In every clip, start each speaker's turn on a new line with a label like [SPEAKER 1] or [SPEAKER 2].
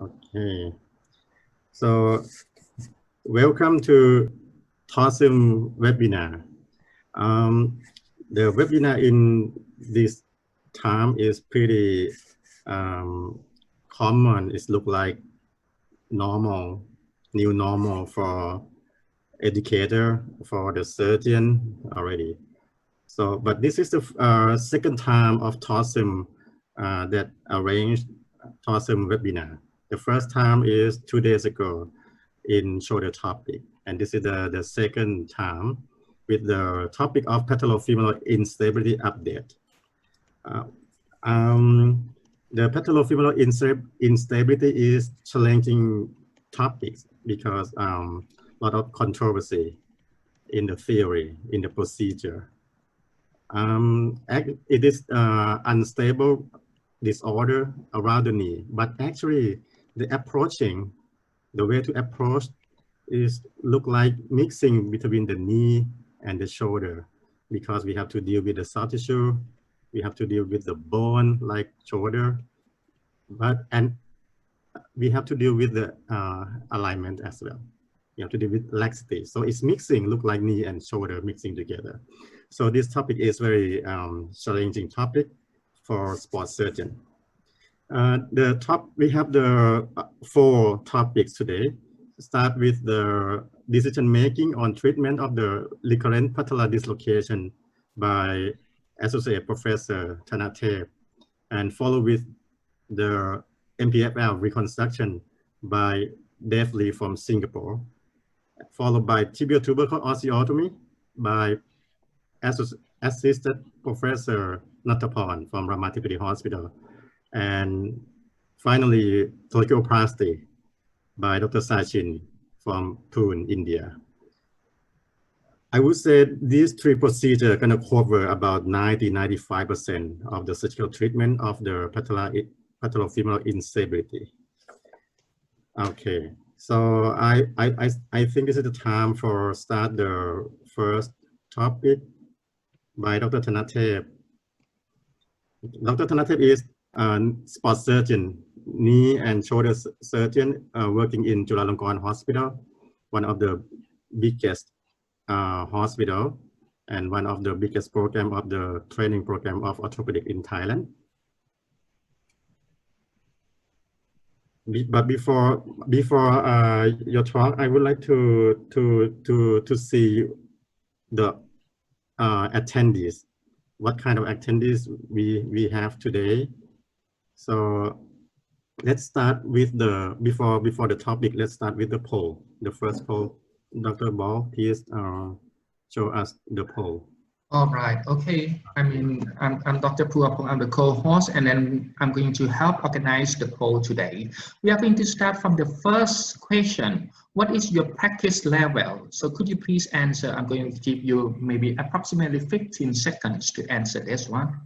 [SPEAKER 1] Okay, so welcome to TOSSM webinar. The webinar in this time is pretty common. It looks like normal, new normal for educator, for the surgeon already. So, but this is the second time of TOSSM that arranged TOSSM webinar. The first time is 2 days ago in shoulder topic. And this is the second time with the topic of patellofemoral instability update. The patellofemoral instability is challenging topics because a lot of controversy in the theory, in the procedure. It is unstable disorder around the knee, but actually the way to approach is look like mixing between the knee and the shoulder, because we have to deal with the soft tissue, we have to deal with the bone like shoulder, and we have to deal with the alignment as well. You have to deal with laxity. So it's mixing, look like knee and shoulder mixing together. So this topic is very challenging topic for sports surgeon. We have the 4 topics today. Start with the decision making on treatment of the recurrent patellar dislocation by Associate Professor Thanatev, and follow with the MPFL reconstruction by Dave Lee from Singapore, followed by tibial tubercle osteotomy by Assistant Professor Natapon from Ramatipudi Hospital, and finally torticoplasty by Dr. Sachin from Pune, India. I would say these 3 procedures are going to cover about 90–95% of the surgical treatment of the patellofemoral instability. Okay, so I think this is the time for start the first topic by Dr. Thanatev. Dr. Thanatev is a sports surgeon, knee and shoulder surgeon working in Chulalongkorn Hospital, one of the biggest hospital and one of the biggest program of the training program of orthopedic in Thailand. But before your talk, I would like to see the attendees. What kind of attendees we have today? So let's start with the before the topic. Let's start with the poll. The first poll. Dr. Ball, please show us the poll.
[SPEAKER 2] All right. Okay. I'm Dr. Purapong. I'm the co-host, and then I'm going to help organize the poll today. We are going to start from the first question. What is your practice level? So could you please answer? I'm going to give you maybe approximately 15 seconds to answer this one.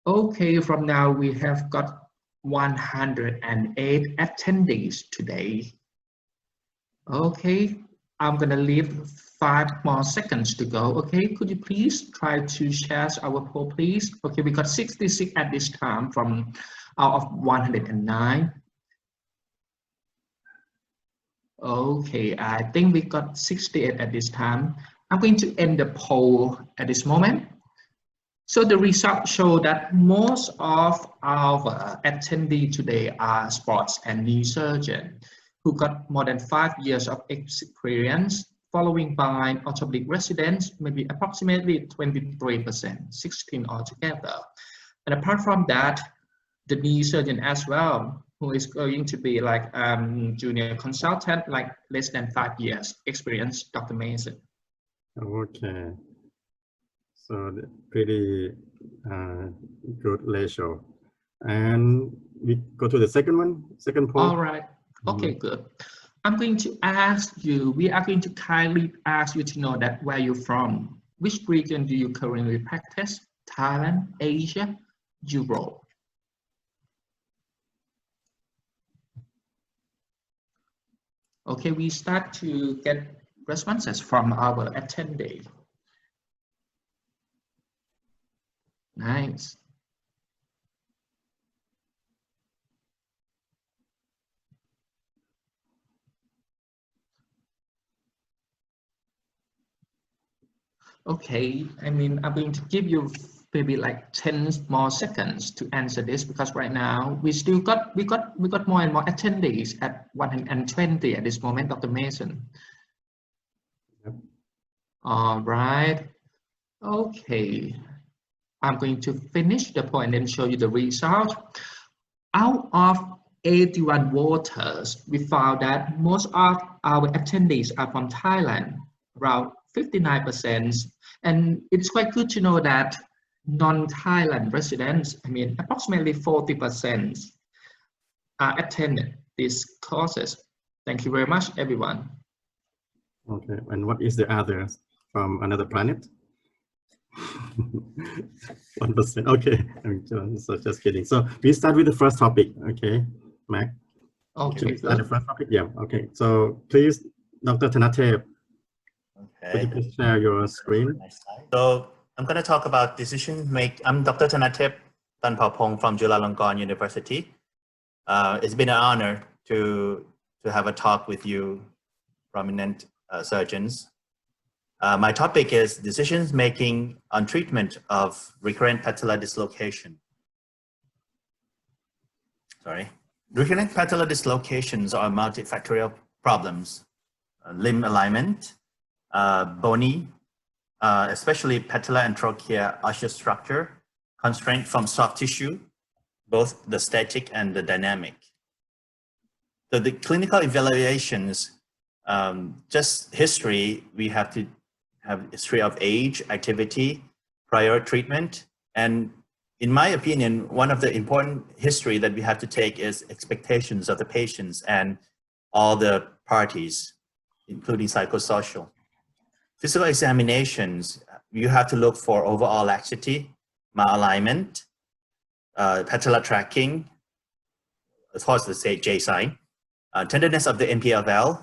[SPEAKER 2] Okay. From now, we have got 108 attendees today. Okay. I'm going to leave 5 more seconds to go. Okay, could you please try to share our poll, please? Okay, we got 66 at this time from out of 109. Okay, I think we got 68 at this time. I'm going to end the poll at this moment. So the results show that most of our attendees today are sports and knee surgeons who got more than 5 years of experience, following by orthopedic residents, maybe approximately 23%, 16 altogether. And apart from that, the knee surgeon as well, who is going to be like junior consultant, like less than 5 years experience, Dr. Mason.
[SPEAKER 1] Okay, so pretty good ratio. And we go to the second poll.
[SPEAKER 2] All right, okay, good. I'm going to ask you, we are going to kindly ask you to know that where you're from. Which region do you currently practice? Thailand, Asia, Europe? Okay, we start to get responses from our attendee. Nice. Okay, I mean, I'm going to give you maybe like 10 more seconds to answer this because right now we got more and more attendees at 120 at this moment, Dr. Mason.
[SPEAKER 1] Yep.
[SPEAKER 2] All right. Okay. I'm going to finish the point and show you the result. Out of 81 voters, we found that most of our attendees are from Thailand, around 59%. And it's quite good to know that non-Thailand residents, I mean, approximately 40% attended these courses. Thank you very much, everyone.
[SPEAKER 1] Okay, and what is the others from another planet? 1%. Okay, so just kidding. So we start with the first topic. Okay, Mac.
[SPEAKER 2] Okay,
[SPEAKER 1] Should we start
[SPEAKER 2] good.
[SPEAKER 1] the first topic? Yeah. Okay. So please, Dr. Thanatev, could you please share your screen?
[SPEAKER 3] So I'm going to talk about I'm Dr. Thanatev Tanpapong from Chulalongkorn University. It's been an honor to have a talk with you, prominent surgeons. My topic is decisions making on treatment of recurrent patellar dislocation. Recurrent patellar dislocations are multifactorial problems, limb alignment, bony, especially patellar and trochanter osseous structure, constraint from soft tissue, both the static and the dynamic. So the clinical evaluations, just history, we have to have history of age, activity, prior treatment, and in my opinion, one of the important history that we have to take is expectations of the patients and all the parties, including psychosocial. Physical examinations, you have to look for overall laxity, malalignment, patellar tracking, of course the J sign, tenderness of the MPFL,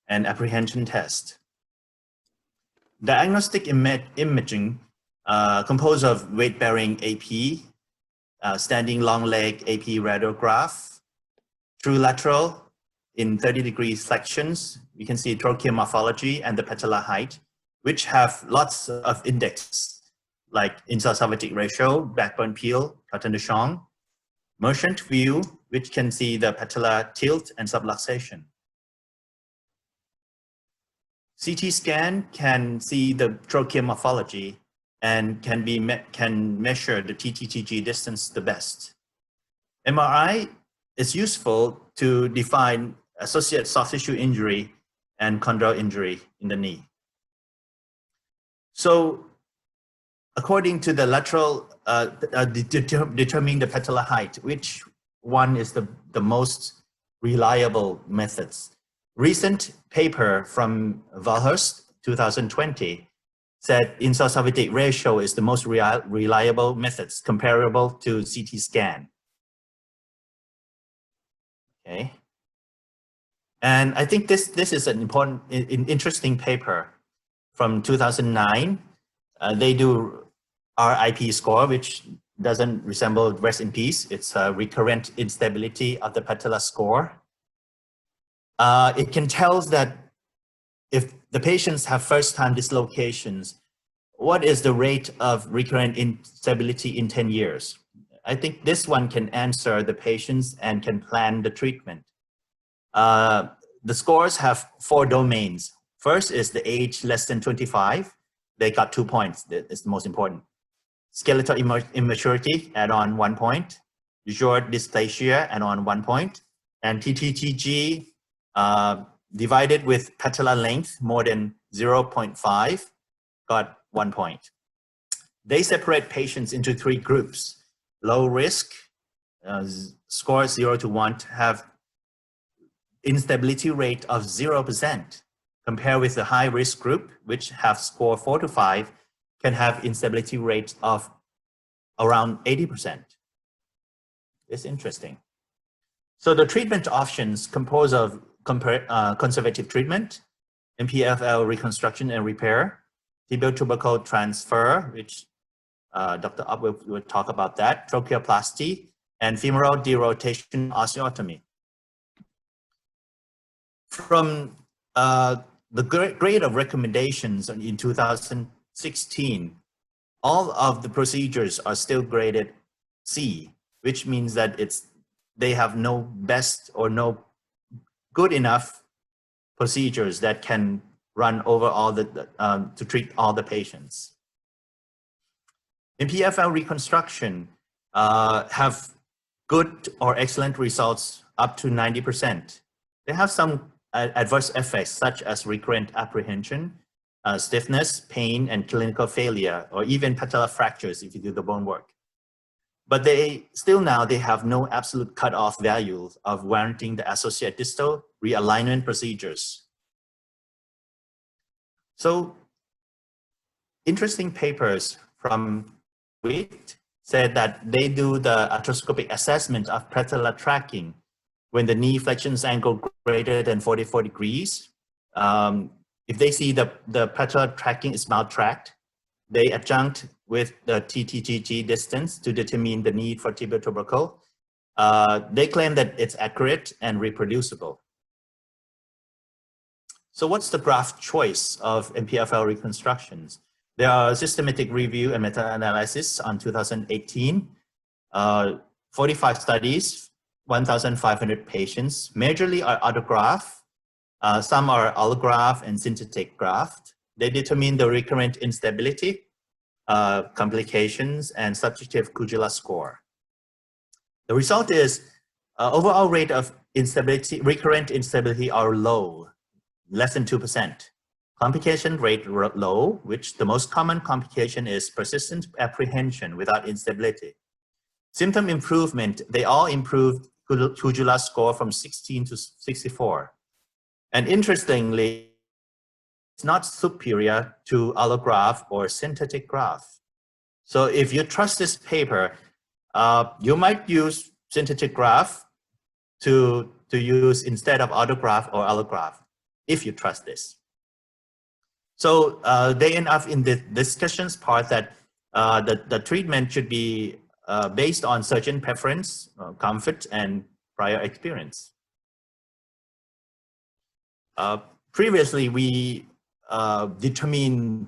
[SPEAKER 3] and apprehension test. Diagnostic imaging composed of weight-bearing AP, standing long leg AP radiograph, true lateral in 30-degree flexions. You can see trochanter morphology and the patellar height, which have lots of index like instability ratio, backbone peel, pattern de Chong, Merchant view, which can see the patellar tilt and subluxation. CT scan can see the trochanter morphology and can measure the TTTG distance the best. MRI is useful to define associated soft tissue injury and chondral injury in the knee. So according to the lateral, determining the patellar height, which one is the most reliable methods? Recent paper from Valhurst, 2020, said instability ratio is the most reliable methods comparable to CT scan. Okay. And I think this is an important, interesting paper from 2009. They do RIP score, which doesn't resemble rest in peace. It's a recurrent instability of the patellar score. It can tell us that if the patients have first-time dislocations, what is the rate of recurrent instability in 10 years? I think this one can answer the patients and can plan the treatment. The scores have 4 domains. First is the age less than 25. They got 2 points. That is the most important. Skeletal immaturity, add on 1 point. Short dysplasia, add on 1 point. And TTTG divided with patellar length more than 0.5 got 1 point. They separate patients into 3 groups. Low risk, score 0 to 1, have instability rate of 0%. Compared with the high risk group, which have score 4 to 5, can have instability rate of around 80%. It's interesting. So the treatment options compose of conservative treatment, MPFL reconstruction and repair, tibial tubercle transfer, which Dr. Up will talk about that, tracheoplasty, and femoral derotation osteotomy. From the grade of recommendations in 2016, 16, all of the procedures are still graded C, which means that they have no best or no good enough procedures that can run over all the to treat all the patients. In PFL reconstruction, have good or excellent results up to 90%. They have some adverse effects such as recurrent apprehension, stiffness, pain, and clinical failure, or even patellar fractures if you do the bone work. But they have no absolute cutoff value of warranting the associated distal realignment procedures. So interesting papers from WIT said that they do the arthroscopic assessment of patellar tracking when the knee flexion angle greater than 44 degrees. If they see the patellar tracking is maltracked, they adjunct with the TTGG distance to determine the need for tibial tubercle. They claim that it's accurate and reproducible. So what's the graft choice of MPFL reconstructions? There are systematic review and meta-analysis on 2018, 45 studies, 1,500 patients, majorly are autograft, some are allograft and synthetic graft. They determine the recurrent instability, complications, and subjective Kujula score. The result is overall rate of instability, recurrent instability are low, less than 2%. Complication rate low, which the most common complication is persistent apprehension without instability. Symptom improvement, they all improved Kujula score from 16 to 64. And interestingly, it's not superior to allograft or synthetic graft. So if you trust this paper, you might use synthetic graft to use instead of autograft or allograft, if you trust this. So they end up in the discussions part that the treatment should be based on surgeon preference, comfort, and prior experience. Previously, we determined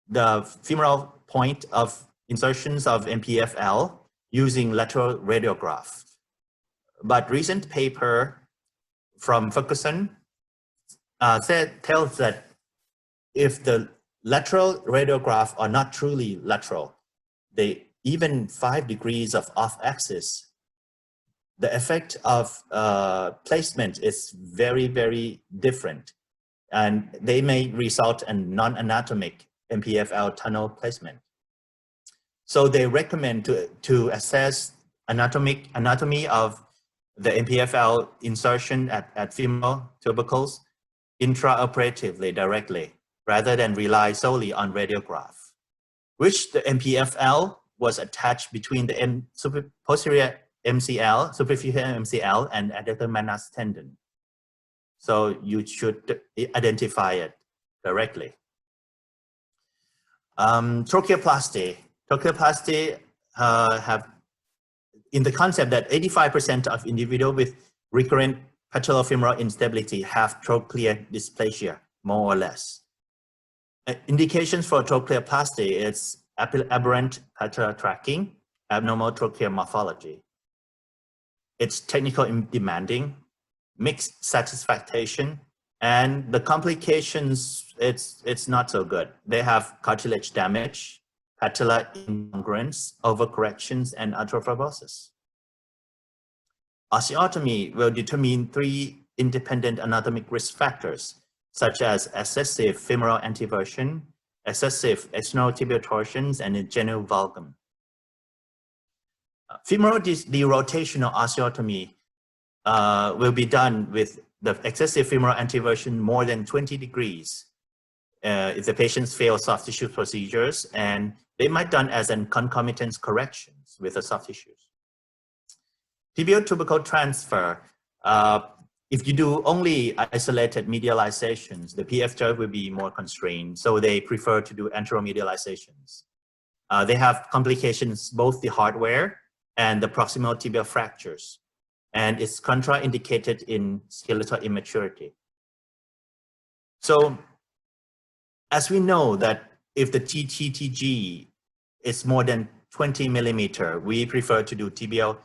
[SPEAKER 3] the femoral point of insertions of MPFL using lateral radiograph. But recent paper from Ferguson tells that if the lateral radiograph are not truly lateral, they even 5 degrees of off-axis, the effect of placement is very, very different. And they may result in non-anatomic MPFL tunnel placement. So they recommend to assess anatomy of the MPFL insertion at femoral tubercles intraoperatively directly, rather than rely solely on radiograph, which the MPFL was attached between the posterior MCL, superficial MCL, and adductor manas tendon. So you should identify it directly. Trocheoplasty. Trocheoplasty have in the concept that 85% of individuals with recurrent patellofemoral instability have trochlear dysplasia, more or less. Indications for trocheoplasty is aberrant patellar tracking, abnormal trochlear morphology. It's technical demanding, mixed satisfaction, and the complications, it's not so good. They have cartilage damage, patellar incongruence, overcorrections, and arthrofibrosis. Osteotomy will determine 3 independent anatomic risk factors, such as excessive femoral anteversion, excessive external tibial torsions, and genuine valgum. Femoral derotational osteotomy will be done with the excessive femoral anteversion more than 20 degrees if the patients fail soft tissue procedures, and they might done as an concomitant corrections with the soft tissues. Tibial tubercle transfer, if you do only isolated medializations, the PF joint will be more constrained, so they prefer to do anteromedializations. They have complications, both the hardware and the proximal tibial fractures, and it's contraindicated in skeletal immaturity. So, as we know that if the TTTG is more than 20 millimeter, we prefer to do tibial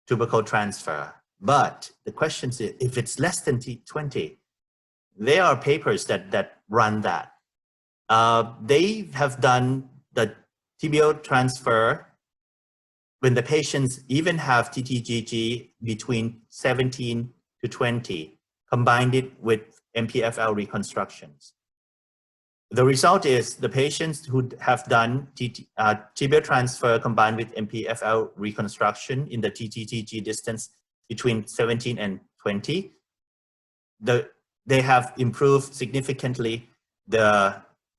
[SPEAKER 3] tubercle transfer. But the question is, if it's less than 20, there are papers that run that. They have done the tibial transfer when the patients even have TTGG between 17 to 20, combined it with MPFL reconstructions. The result is the patients who have done tibial transfer combined with MPFL reconstruction in the TTGG distance between 17 and 20, they have improved significantly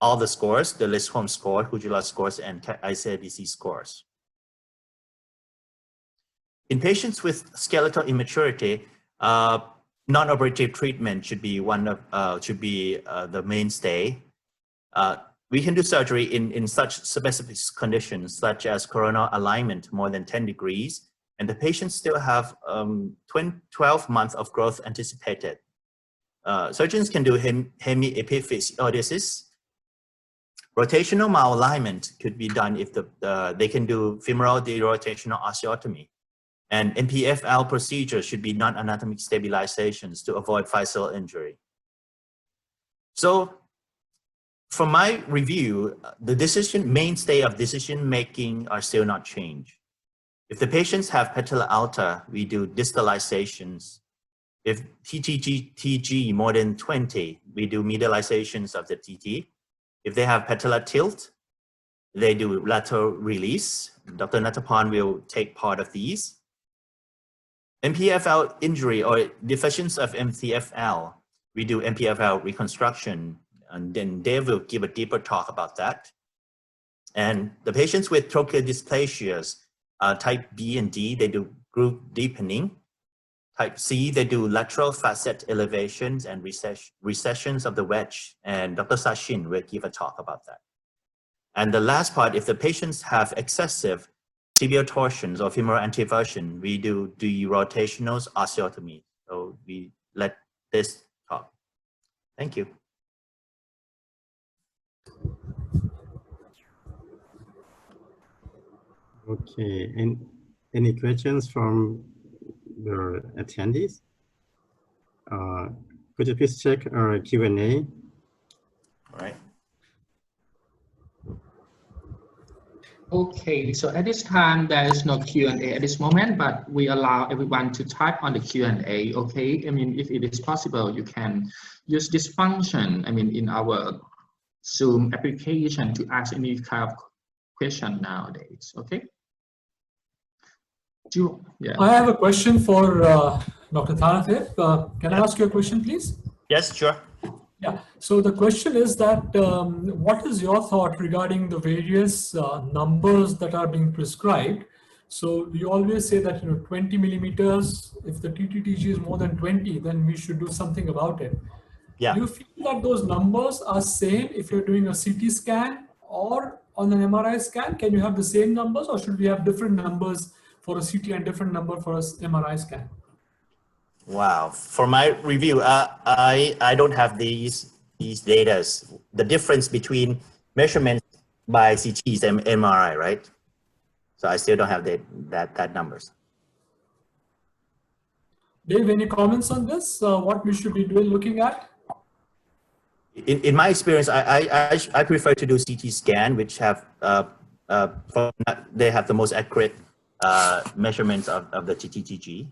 [SPEAKER 3] all the scores, the Lisholm score, Hujula scores, and ICIDC scores. In patients with skeletal immaturity, non-operative treatment should be the mainstay. We can do surgery in such specific conditions, such as coronal alignment more than 10 degrees, and the patients still have 12 months of growth anticipated. Surgeons can do hemiepiphysiodesis. Rotational malalignment could be done if they can do femoral derotational osteotomy. And MPFL procedures should be non-anatomic stabilizations to avoid physeal injury. So, from my review, the mainstay of decision making are still not changed. If the patients have patella alta, we do distalizations. If TTG more than 20, we do medializations of the TT. If they have patella tilt, they do lateral release. Dr. Natapan will take part of these. MPFL injury or deficiency of MCFL, we do MPFL reconstruction, and then Dave will give a deeper talk about that. And the patients with trochlear dysplasias, type B and D, they do groove deepening. Type C, they do lateral facet elevations and recessions of the wedge, and Dr. Sachin will give a talk about that. And the last part, if the patients have excessive tibial torsions or femoral anteversion, we do rotational osteotomy. So we let this talk. Thank you.
[SPEAKER 1] Okay, and any questions from the attendees? Could you please check our Q&A?
[SPEAKER 3] All right.
[SPEAKER 2] Okay, so at this time, there is no Q&A at this moment, but we allow everyone to type on the Q&A, okay? I mean, if it is possible, you can use this function, I mean, in our Zoom application to ask any kind of question nowadays, okay?
[SPEAKER 4] I have a question for Dr. Thanathip. Can I ask you a question, please?
[SPEAKER 3] Yes, sure.
[SPEAKER 4] Yeah, so the question is that what is your thought regarding the various numbers that are being prescribed? So you always say that 20 millimeters, if the TTTG is more than 20, then we should do something about it.
[SPEAKER 3] Yeah.
[SPEAKER 4] Do you feel that those numbers are same if you're doing a CT scan or on an MRI scan? Can you have the same numbers, or should we have different numbers for a CT and different number for a MRI scan?
[SPEAKER 3] Wow. For my review, I don't have these data. The difference between measurements by CTs and MRI, right? So I still don't have that numbers.
[SPEAKER 4] Dave, any comments on this? What we should be looking at?
[SPEAKER 3] In my experience, I prefer to do CT scan, which have they have the most accurate measurements of the TTTG.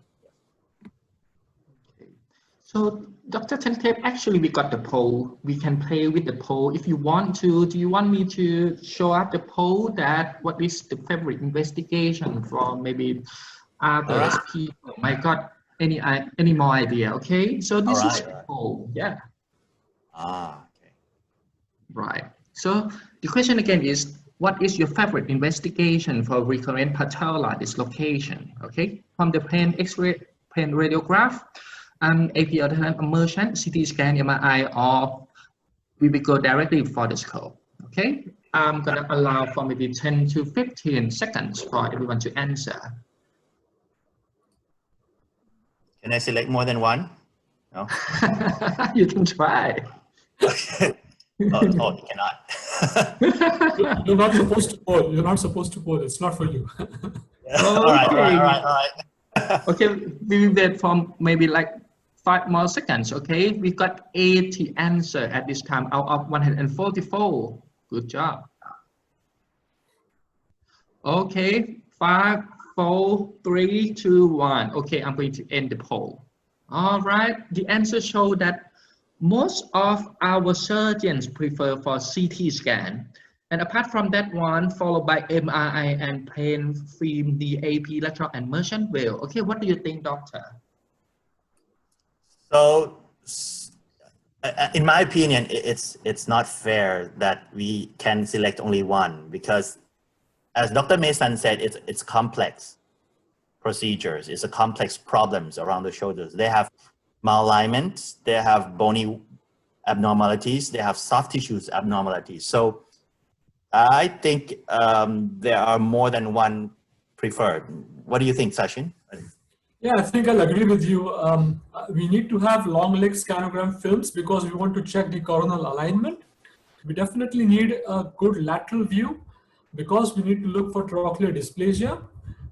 [SPEAKER 2] So, Dr. Thanathip, actually, we got the poll. We can play with the poll if you want to. Do you want me to show up the poll that what is the favorite investigation from maybe others people might got any more idea? Okay, so this is the poll. Yeah.
[SPEAKER 3] Okay.
[SPEAKER 2] Right. So the question again is, what is your favorite investigation for recurrent patellar dislocation? Okay, from the plain X-ray, plain radiograph, AP alternate immersion, CT scan, MRI, or we will go directly for the scope. Okay, I'm gonna allow for maybe 10 to 15 seconds for everyone to answer.
[SPEAKER 3] Can I select more than one? No.
[SPEAKER 2] You can try.
[SPEAKER 3] Oh, you cannot.
[SPEAKER 4] You're not supposed to poll. You're not supposed to poll. It's not for you.
[SPEAKER 3] All right.
[SPEAKER 2] Okay, we will wait for maybe like 5 more seconds. Okay, we got 80 answer at this time out of 144. Good job. Okay, 5, 4, 3, 2, 1. Okay, I'm going to end the poll. All right, the answer show that most of our surgeons prefer for CT scan. And apart from that one, followed by MRI and plain film, the AP, lateral and merchant veil. Okay, what do you think, doctor?
[SPEAKER 3] So, in my opinion, it's not fair that we can select only one, because as Dr. Mason said, it's complex procedures. It's a complex problems around the shoulders. They have malalignment, they have bony abnormalities, they have soft tissues abnormalities. So I think there are more than one preferred. What do you think, Sachin?
[SPEAKER 4] Yeah, I think I'll agree with you. We need to have long leg scanogram films because we want to check the coronal alignment. We definitely need a good lateral view because we need to look for trochlear dysplasia.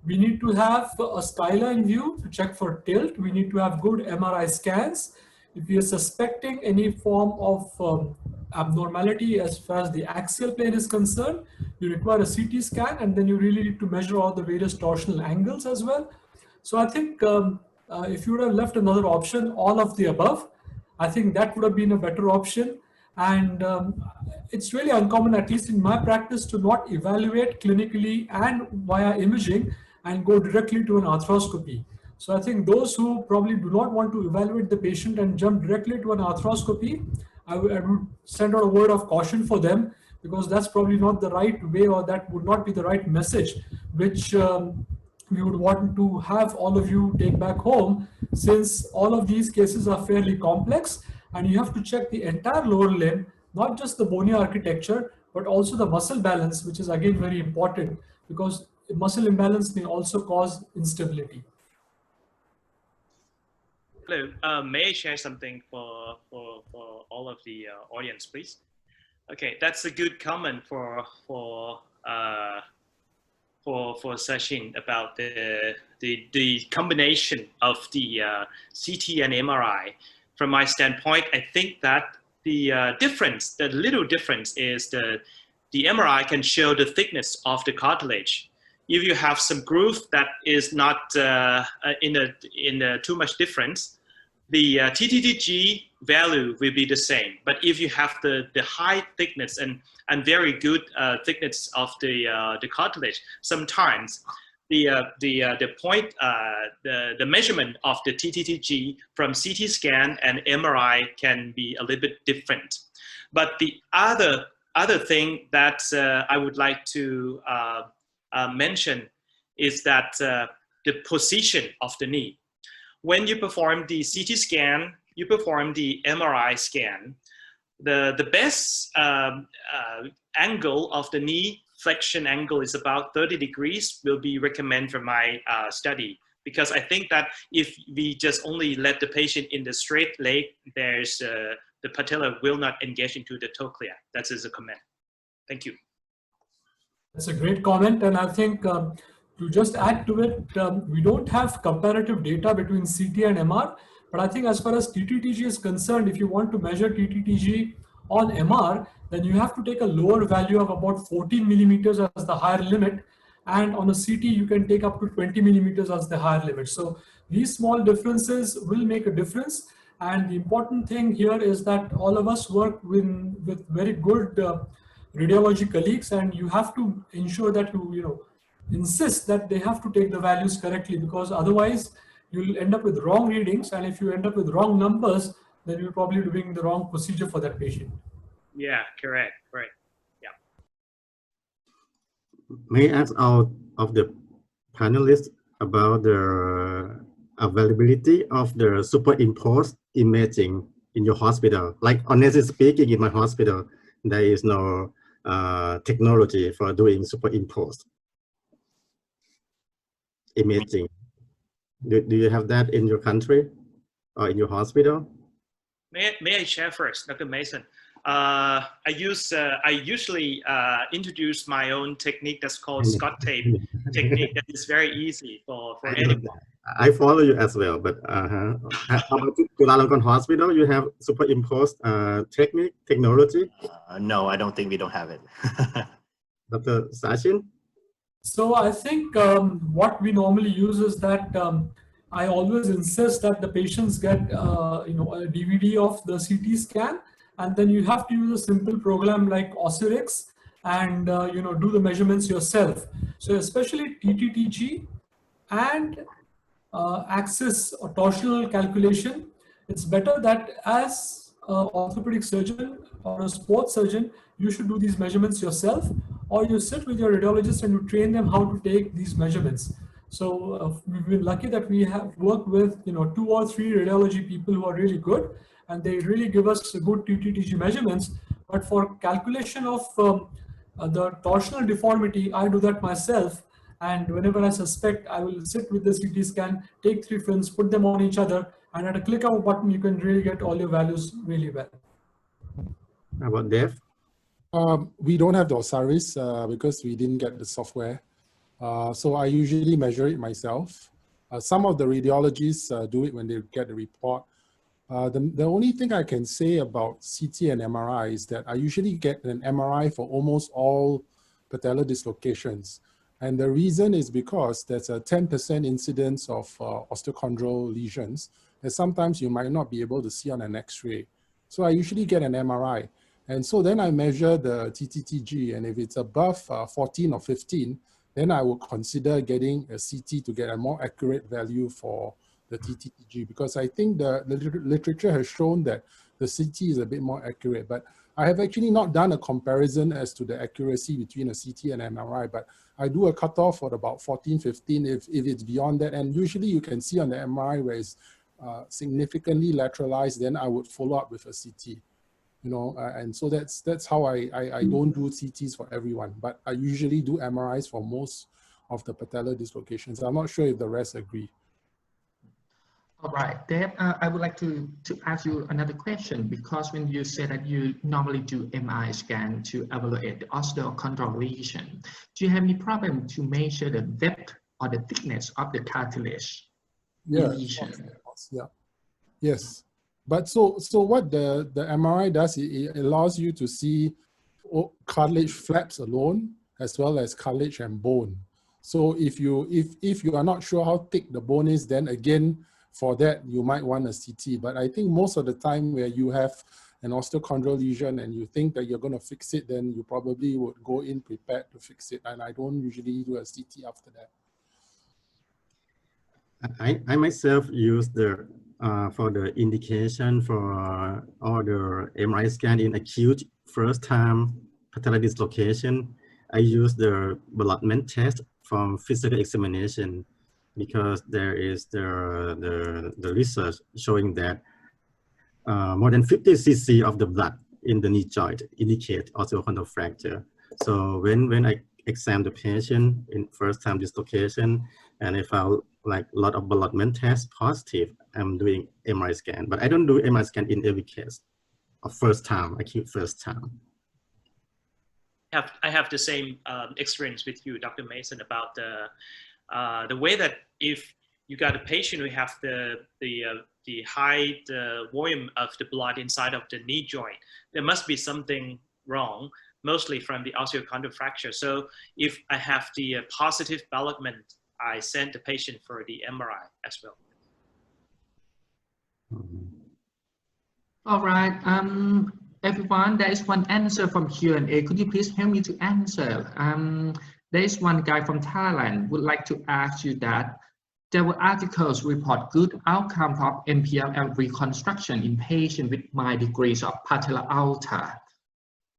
[SPEAKER 4] We need to have a skyline view to check for tilt. We need to have good MRI scans. If we are suspecting any form of abnormality as far as the axial plane is concerned, you require a CT scan, and then you really need to measure all the various torsional angles as well. So I think if you would have left another option, all of the above, I think that would have been a better option. And it's really uncommon, at least in my practice, to not evaluate clinically and via imaging and go directly to an arthroscopy. So I think those who probably do not want to evaluate the patient and jump directly to an arthroscopy, I would send out a word of caution for them, because that's probably not the right way, or that would not be the right message, which we would want to have all of you take back home, since all of these cases are fairly complex and you have to check the entire lower limb, not just the bony architecture, but also the muscle balance, which is again very important, because muscle imbalance may also cause instability.
[SPEAKER 5] Hello, may I share something for all of the audience, please? Okay, that's a good comment for Sachin about the combination of the CT and MRI. From my standpoint, I think that the little difference is the MRI can show the thickness of the cartilage. If you have some groove that is not in too much difference, the TTTG value will be the same. But if you have the high thickness and very good thickness of the cartilage, sometimes the measurement of the TTTG from CT scan and MRI can be a little bit different. But the other thing that I would like to mention is that the position of the knee. When you perform the CT scan, you perform the MRI scan, the best angle of the knee flexion angle is about 30 degrees will be recommended for my study, because I think that if we just only let the patient in the straight leg, there's the patella will not engage into the trochlea. That is a comment. Thank you.
[SPEAKER 4] That's a great comment, and I think to just add to it, we don't have comparative data between CT and MR, but I think as far as TTTG is concerned, if you want to measure TTTG on MR, then you have to take a lower value of about 14 millimeters as the higher limit, and on a CT you can take up to 20 millimeters as the higher limit. So these small differences will make a difference, and the important thing here is that all of us work with very good radiology colleagues, and you have to ensure that you insist that they have to take the values correctly, because otherwise you'll end up with wrong readings, and if you end up with wrong numbers, then you're probably doing the wrong procedure for that patient.
[SPEAKER 5] Yeah, correct, right. Yeah.
[SPEAKER 1] May I ask out of the panelists about the availability of the superimposed imaging in your hospital? Like, honestly speaking, in my hospital, there is no technology for doing superimposed imaging. Do you have that in your country or in your hospital?
[SPEAKER 5] May I share first, Dr. Mason? I usually introduce my own technique that's called Scott tape technique that is very easy for anyone.
[SPEAKER 1] I follow you as well, but how about Chulalongkorn Hospital? You have superimposed technology?
[SPEAKER 3] No, I don't think we don't have it.
[SPEAKER 1] Dr. Sachin?
[SPEAKER 4] So I think what we normally use is that I always insist that the patients get a DVD of the CT scan, and then you have to use a simple program like Osirix and do the measurements yourself. So especially TTTG and axis or torsional calculation, it's better that as an orthopedic surgeon or a sports surgeon, you should do these measurements yourself, or you sit with your radiologist and you train them how to take these measurements. So we've been lucky that we have worked with 2 or 3 radiology people who are really good, and they really give us good TTTG measurements. But for calculation of the torsional deformity, I do that myself. And whenever I suspect, I will sit with the CT scan, take 3 films, put them on each other, and at a click of a button, you can really get all your values really well.
[SPEAKER 1] How about Dev?
[SPEAKER 6] We don't have the Osiris because we didn't get the software. So I usually measure it myself. Some of the radiologists do it when they get the report. The only thing I can say about CT and MRI is that I usually get an MRI for almost all patellar dislocations. And the reason is because there's a 10% incidence of osteochondral lesions that sometimes you might not be able to see on an X-ray. So I usually get an MRI. And so then I measure the TTTG, and if it's above 14 or 15, then I would consider getting a CT to get a more accurate value for the TTTG, because I think the literature has shown that the CT is a bit more accurate. But I have actually not done a comparison as to the accuracy between a CT and MRI, but I do a cutoff for about 14, 15 if it's beyond that. And usually you can see on the MRI where it's significantly lateralized, then I would follow up with a CT. And so that's how I don't do CTs for everyone, but I usually do MRIs for most of the patellar dislocations. I'm not sure if the rest agree.
[SPEAKER 2] All right, Deb, I would like to ask you another question, because when you say that you normally do MRI scan to evaluate the osteochondral lesion, do you have any problem to measure the depth or the thickness of the cartilage lesion?
[SPEAKER 6] Yeah. Yes. But so what the MRI does, it allows you to see cartilage flaps alone, as well as cartilage and bone. So if you are not sure how thick the bone is, then again, for that, you might want a CT. But I think most of the time where you have an osteochondral lesion and you think that you're going to fix it, then you probably would go in prepared to fix it. And I don't usually do a CT after that.
[SPEAKER 1] I myself use the for the indication for all the MRI scan in acute first time patellar dislocation. I use the bloodment test from physical examination, because there is the research showing that more than 50 cc of the blood in the knee joint indicate osteochondral fracture. So when I examine the patient in first time dislocation, and if I like a lot of bloodment tests positive, I'm doing MRI scan. But I don't do MRI scan in every case of first time, acute first time.
[SPEAKER 5] I have the same experience with you, Dr. Mason, about the way that if you got a patient who have the high volume of the blood inside of the knee joint, there must be something wrong, mostly from the osteochondral fracture. So if I have the positive development, I send the patient for the MRI as well.
[SPEAKER 2] All right, everyone, there is one answer from Q&A. Could you please help me to answer? There is one guy from Thailand would like to ask you that there were articles report good outcome of NPLL reconstruction in patients with mild degrees of patellar alta.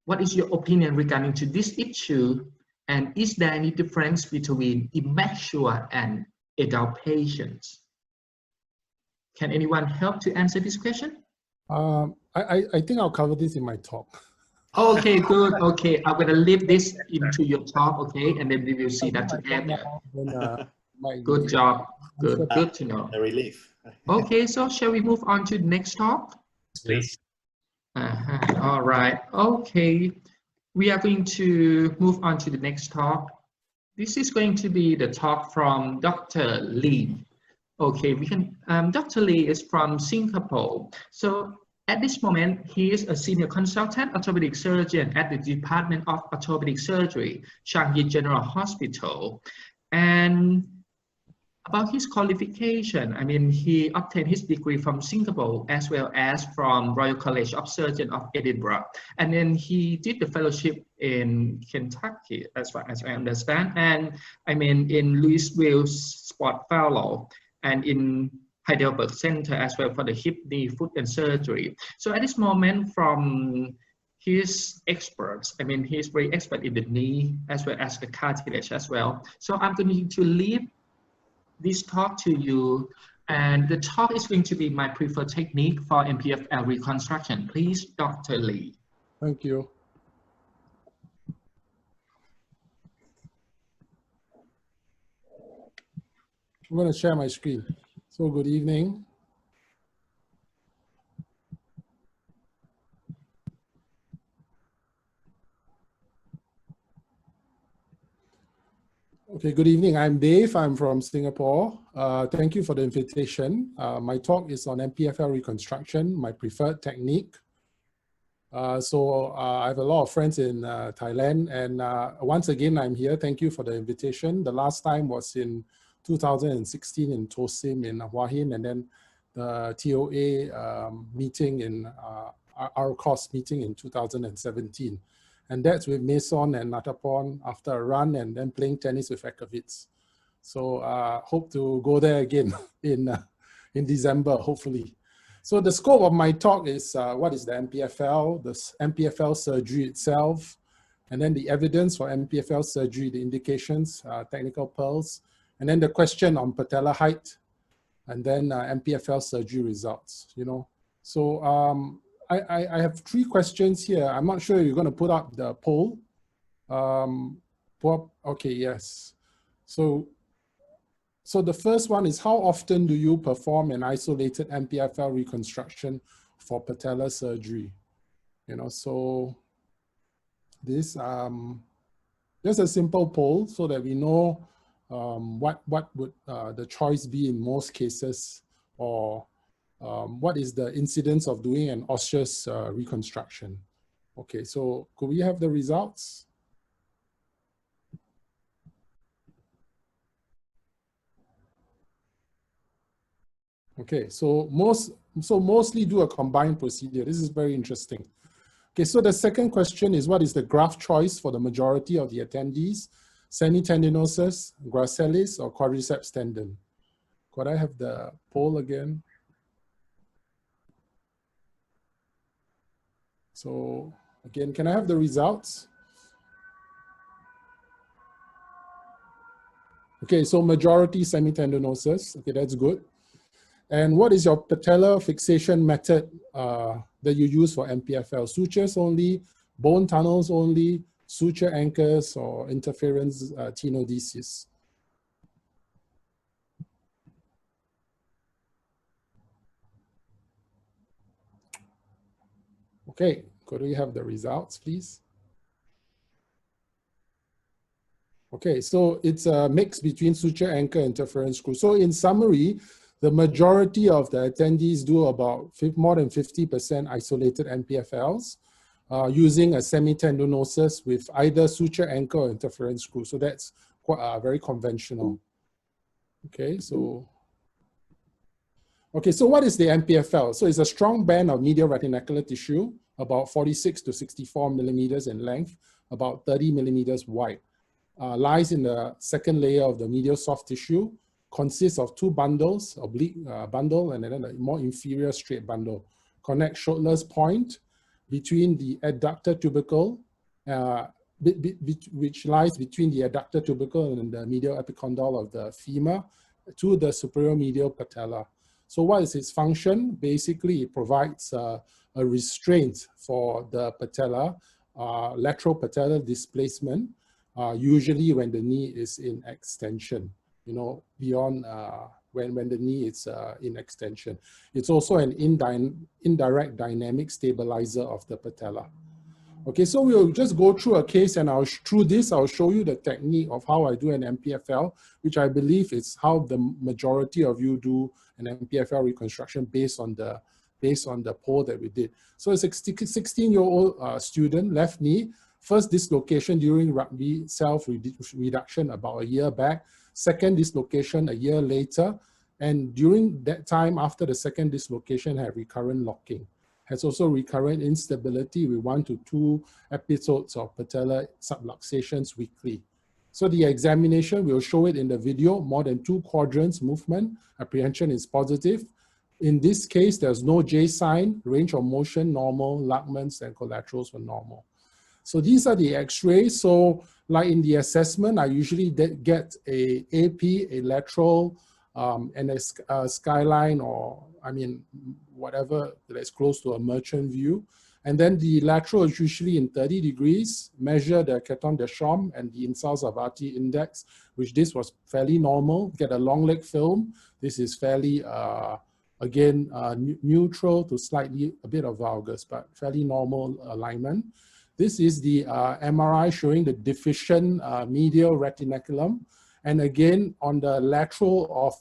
[SPEAKER 2] What is your opinion regarding to this issue? And is there any difference between immature and adult patients? Can anyone help to answer this question?
[SPEAKER 6] I think I'll cover this in my talk.
[SPEAKER 2] Okay, good. Okay, I'm going to leave this into your talk, okay? And then we will see that together. Good job. Good to know.
[SPEAKER 3] A relief.
[SPEAKER 2] Okay, so shall we move on to the next talk?
[SPEAKER 5] Please.
[SPEAKER 2] All right. Okay. We are going to move on to the next talk. This is going to be the talk from Dr. Lee. Okay, Dr. Lee is from Singapore. So at this moment, he is a senior consultant orthopedic surgeon at the Department of Orthopedic Surgery, Changi General Hospital. And about his qualification, he obtained his degree from Singapore as well as from Royal College of Surgeons of Edinburgh. And then he did the fellowship in Kentucky, as far as I understand. And in Louisville Sport Fellow and in Heidelberg Center as well for the hip, knee, foot, and surgery. So at this moment, from his experts, he's very expert in the knee as well as the cartilage as well. So I'm going to leave this talk to you, and the talk is going to be my preferred technique for MPFL reconstruction. Please, Dr. Lee.
[SPEAKER 6] Thank you. I'm going to share my screen. So good evening. Okay, good evening. I'm Dave. I'm from Singapore. Thank you for the invitation. My talk is on MPFL reconstruction, my preferred technique. I have a lot of friends in Thailand, and once again, I'm here. Thank you for the invitation. The last time was in 2016 in TOSSM in Hua Hin, and then the TOA meeting in our course meeting in 2017. And that's with Mason and Natapon after a run and then playing tennis with Ekovitz. So hope to go there again in December, hopefully. So the scope of my talk is what is the MPFL, the MPFL surgery itself, and then the evidence for MPFL surgery, the indications, technical pearls, and then the question on patella height, and then MPFL surgery results, So I have 3 questions here. I'm not sure you're going to put up the poll. Okay, yes. So the first one is, how often do you perform an isolated MPFL reconstruction for patella surgery? So this just a simple poll so that we know what would the choice be in most cases, or what is the incidence of doing an osseous reconstruction? Okay, so could we have the results? Okay, so mostly do a combined procedure. This is very interesting. Okay, so the second question is, what is the graft choice for the majority of the attendees? Semitendinosus, gracilis, or quadriceps tendon? Could I have the poll again? So again, can I have the results? Okay, so majority semitendinosus. Okay, that's good. And what is your patellar fixation method that you use for MPFL? Sutures only, bone tunnels only, suture anchors, or interference tenodesis? Okay, could we have the results, please? Okay, so it's a mix between suture anchor and interference screw. So in summary, the majority of the attendees do about more than 50% isolated MPFLs using a semitendinosus with either suture anchor or interference screw. So that's quite, very conventional. Okay, so what is the MPFL? So it's a strong band of medial retinacular tissue, about 46 to 64 millimeters in length, about 30 millimeters wide. Lies in the second layer of the medial soft tissue, consists of 2 bundles, oblique bundle and then a more inferior straight bundle. Connect Schottler's point between the adductor tubercle, which lies between the adductor tubercle and the medial epicondyle of the femur, to the superior medial patella. So what is its function? Basically, it provides a restraint for the patella, lateral patellar displacement, usually when the knee is in extension, beyond when the knee is in extension. It's also an indirect dynamic stabilizer of the patella. Okay, so we'll just go through a case, and through this, I'll show you the technique of how I do an MPFL, which I believe is how the majority of you do an MPFL reconstruction based on the poll that we did. So a 16-year-old student, left knee, first dislocation during rugby self-reduction about a year back, second dislocation a year later, and during that time after the second dislocation had recurrent locking. Has also recurrent instability with 1 to 2 episodes of patellar subluxations weekly. So the examination, we'll show it in the video, more than 2 quadrants movement, apprehension is positive. In this case, there's no J sign, range of motion normal, Lachmans and collaterals were normal. So these are the x-rays. So like in the assessment, I usually get a AP, a lateral, and a skyline, or I mean, whatever that's close to a merchant view. And then the lateral is usually in 30 degrees, measure the Canton de Chambre and the Insal-Zavati index, which this was fairly normal. Get a long leg film. This is fairly, again, neutral to slightly a bit of valgus, but fairly normal alignment. This is the MRI showing the deficient medial retinaculum. And again, on the lateral of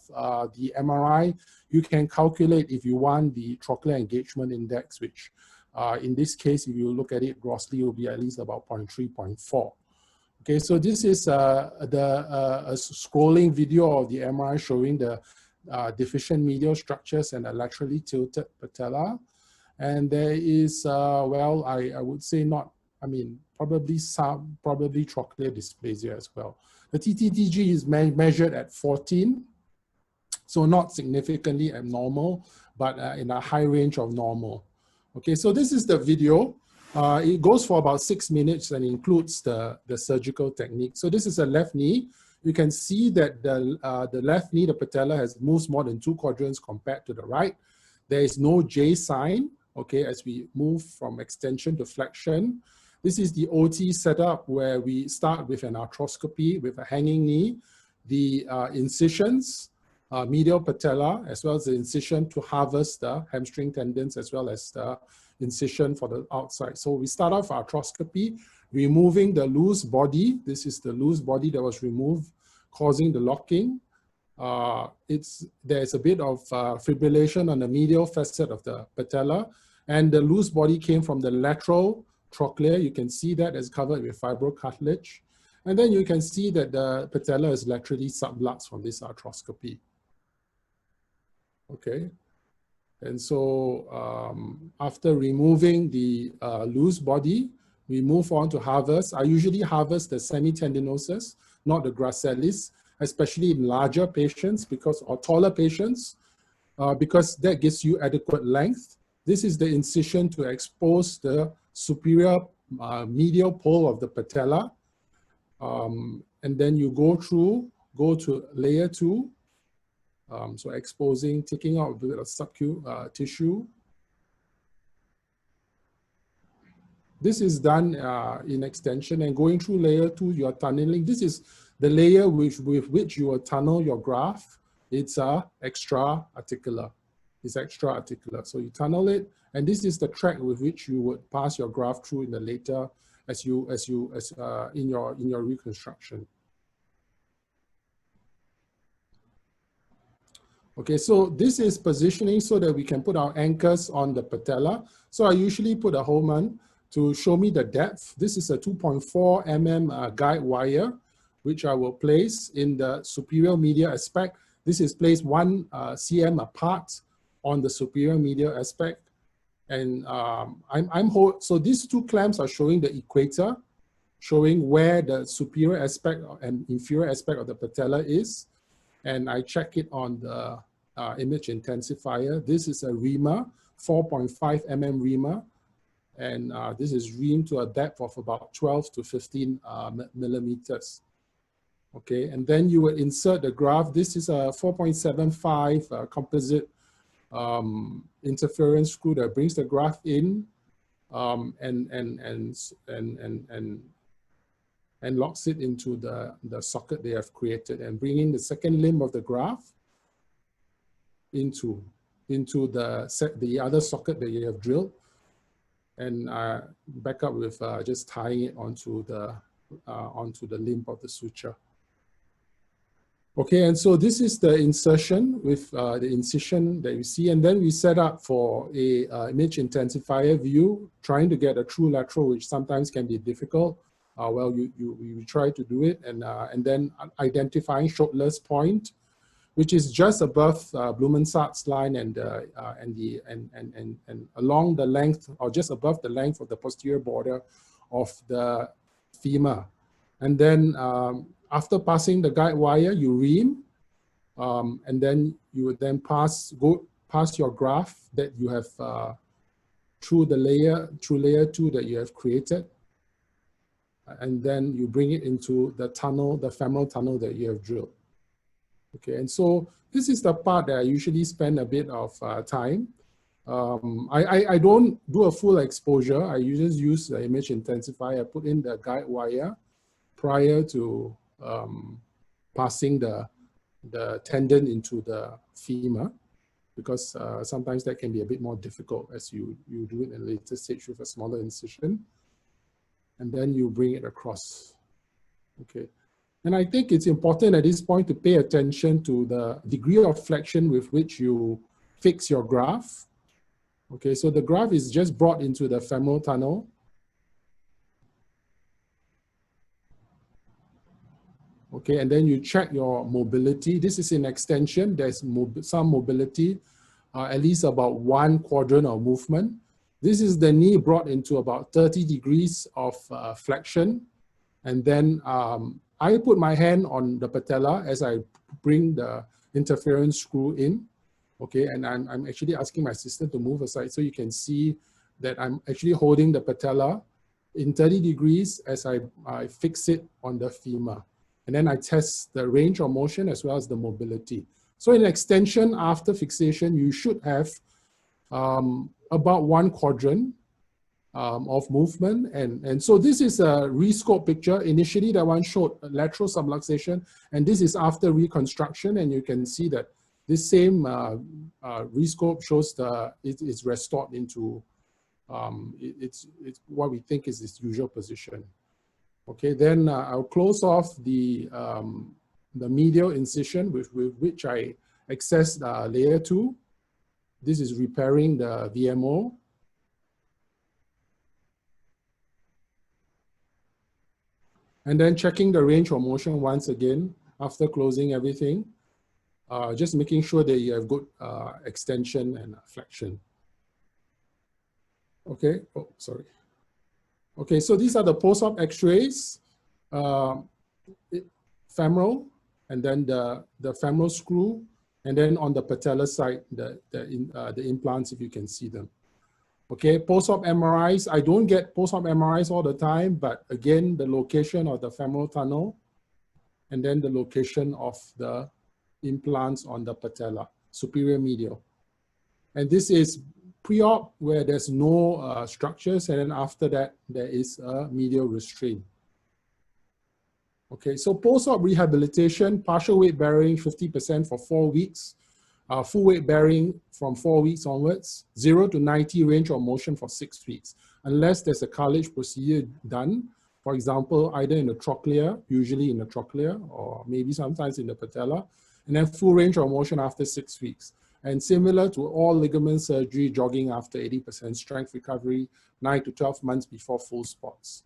[SPEAKER 6] the MRI, you can calculate, if you want, the trochlear engagement index, which in this case, if you look at it grossly, it will be at least about 0.3, 0.4. Okay, so this is a scrolling video of the MRI showing the deficient medial structures and a laterally tilted patella. And there is, well, I would say not, I mean, probably trochlear dysplasia as well. The TTTG is measured at 14, so not significantly abnormal, but in a high range of normal. Okay, so this is the video. It goes for about 6 minutes and includes the surgical technique. So this is a left knee. You can see that the left knee, the patella, has moved more than 2 quadrants compared to the right. There is no J sign, okay, as we move from extension to flexion. This is the OT setup where we start with an arthroscopy with a hanging knee, the incisions, medial patella, as well as the incision to harvest the hamstring tendons, as well as the incision for the outside. So we start off arthroscopy, removing the loose body. This is the loose body that was removed, causing the locking. There's a bit of fibrillation on the medial facet of the patella, and the loose body came from the lateral trochlea. You can see that is covered with fibrocartilage. And then you can see that the patella is laterally subluxed from this arthroscopy. Okay. And so after removing the loose body, we move on to harvest. I usually harvest the semitendinosus, not the gracilis, especially in larger patients or taller patients, because that gives you adequate length. This is the incision to expose the superior medial pole of the patella. And then you go to layer 2. So exposing, taking out a bit of subcu tissue. This is done in extension, and going through layer 2, you are tunneling. This is the layer with which you will tunnel your graft. It's extra-articular. It's extra-articular. So you tunnel it, and this is the track with which you would pass your graft through in the later, in your reconstruction. Okay, so this is positioning so that we can put our anchors on the patella. So I usually put a Holman to show me the depth. This is a 2.4 mm guide wire, which I will place in the superior medial aspect. This is placed 1 cm apart on the superior medial aspect. And so these 2 clamps are showing the equator, showing where the superior aspect and inferior aspect of the patella is. And I check it on the image intensifier. This is a reamer, 4.5 mm reamer. And this is reamed to a depth of about 12 to 15 millimeters. Okay, and then you will insert the graft. This is a 4.75 composite interference screw that brings the graft in and locks it into the socket they have created, and bringing the second limb of the graft into the other socket that you have drilled, and back up with just tying it onto the limb of the suture. Okay, and so this is the insertion with the incision that you see, and then we set up for a image intensifier view, trying to get a true lateral, which sometimes can be difficult. Well, we try to do it, and then identifying Schottler's point, which is just above Blumensaat's line and along the length, or just above the length of the posterior border of the femur. And then after passing the guide wire, you ream, and then you would then pass your graph that you have through layer 2 that you have created, and then you bring it into the tunnel, the femoral tunnel that you have drilled. Okay, and so this is the part that I usually spend a bit of time. I don't do a full exposure. I usually use the image intensifier. I put in the guide wire prior to passing the tendon into the femur, because sometimes that can be a bit more difficult as you do it in a later stage with a smaller incision. And then you bring it across. Okay. And I think it's important at this point to pay attention to the degree of flexion with which you fix your graph. Okay, so the graph is just brought into the femoral tunnel. Okay, and then you check your mobility. This is in extension. There's some mobility, at least about 1 quadrant of movement. This is the knee brought into about 30 degrees of flexion. And then I put my hand on the patella as I bring the interference screw in. Okay, and I'm actually asking my assistant to move aside so you can see that I'm actually holding the patella in 30 degrees as I fix it on the femur. And then I test the range of motion as well as the mobility. So in extension, after fixation, you should have about 1 quadrant of movement. And so this is a rescope picture. Initially, that one showed lateral subluxation, and this is after reconstruction. And you can see that this same rescope shows it's restored into it's what we think is its usual position. Okay, then I'll close off the medial incision with which I access layer 2. This is repairing the VMO. And then checking the range of motion once again after closing everything. Just making sure that you have good extension and flexion. Okay, oh, sorry. Okay, so these are the post-op x-rays, femoral, and then the femoral screw, and then on the patella side, the implants, if you can see them. Okay, post-op MRIs, I don't get post-op MRIs all the time, but again, the location of the femoral tunnel, and then the location of the implants on the patella, superior medial. And this is pre-op where there's no structures, and then after that, there is a medial restraint. Okay, so post-op rehabilitation, partial weight bearing 50% for 4 weeks, full weight bearing from 4 weeks onwards, 0 to 90 range of motion for 6 weeks, unless there's a cartilage procedure done, for example, either in the trochlea, usually in the trochlea, or maybe sometimes in the patella, and then full range of motion after 6 weeks. And similar to all ligament surgery, jogging after 80% strength recovery, 9 to 12 months before full spots.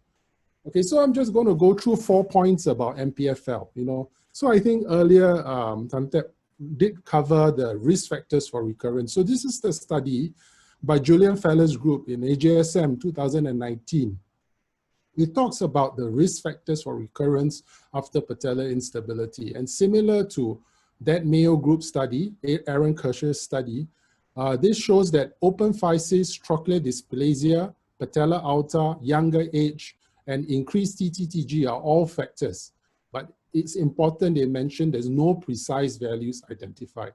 [SPEAKER 6] Okay, so I'm just going to go through 4 points about MPFL, you know. So I think earlier, Tantep did cover the risk factors for recurrence. So this is the study by Julian Feller's group in AJSM 2019. It talks about the risk factors for recurrence after patellar instability. And similar to that Mayo Group study, Aaron Kirsch's study, this shows that open physis, trochlear dysplasia, patella alta, younger age, and increased TTTG are all factors. But it's important they mention there's no precise values identified.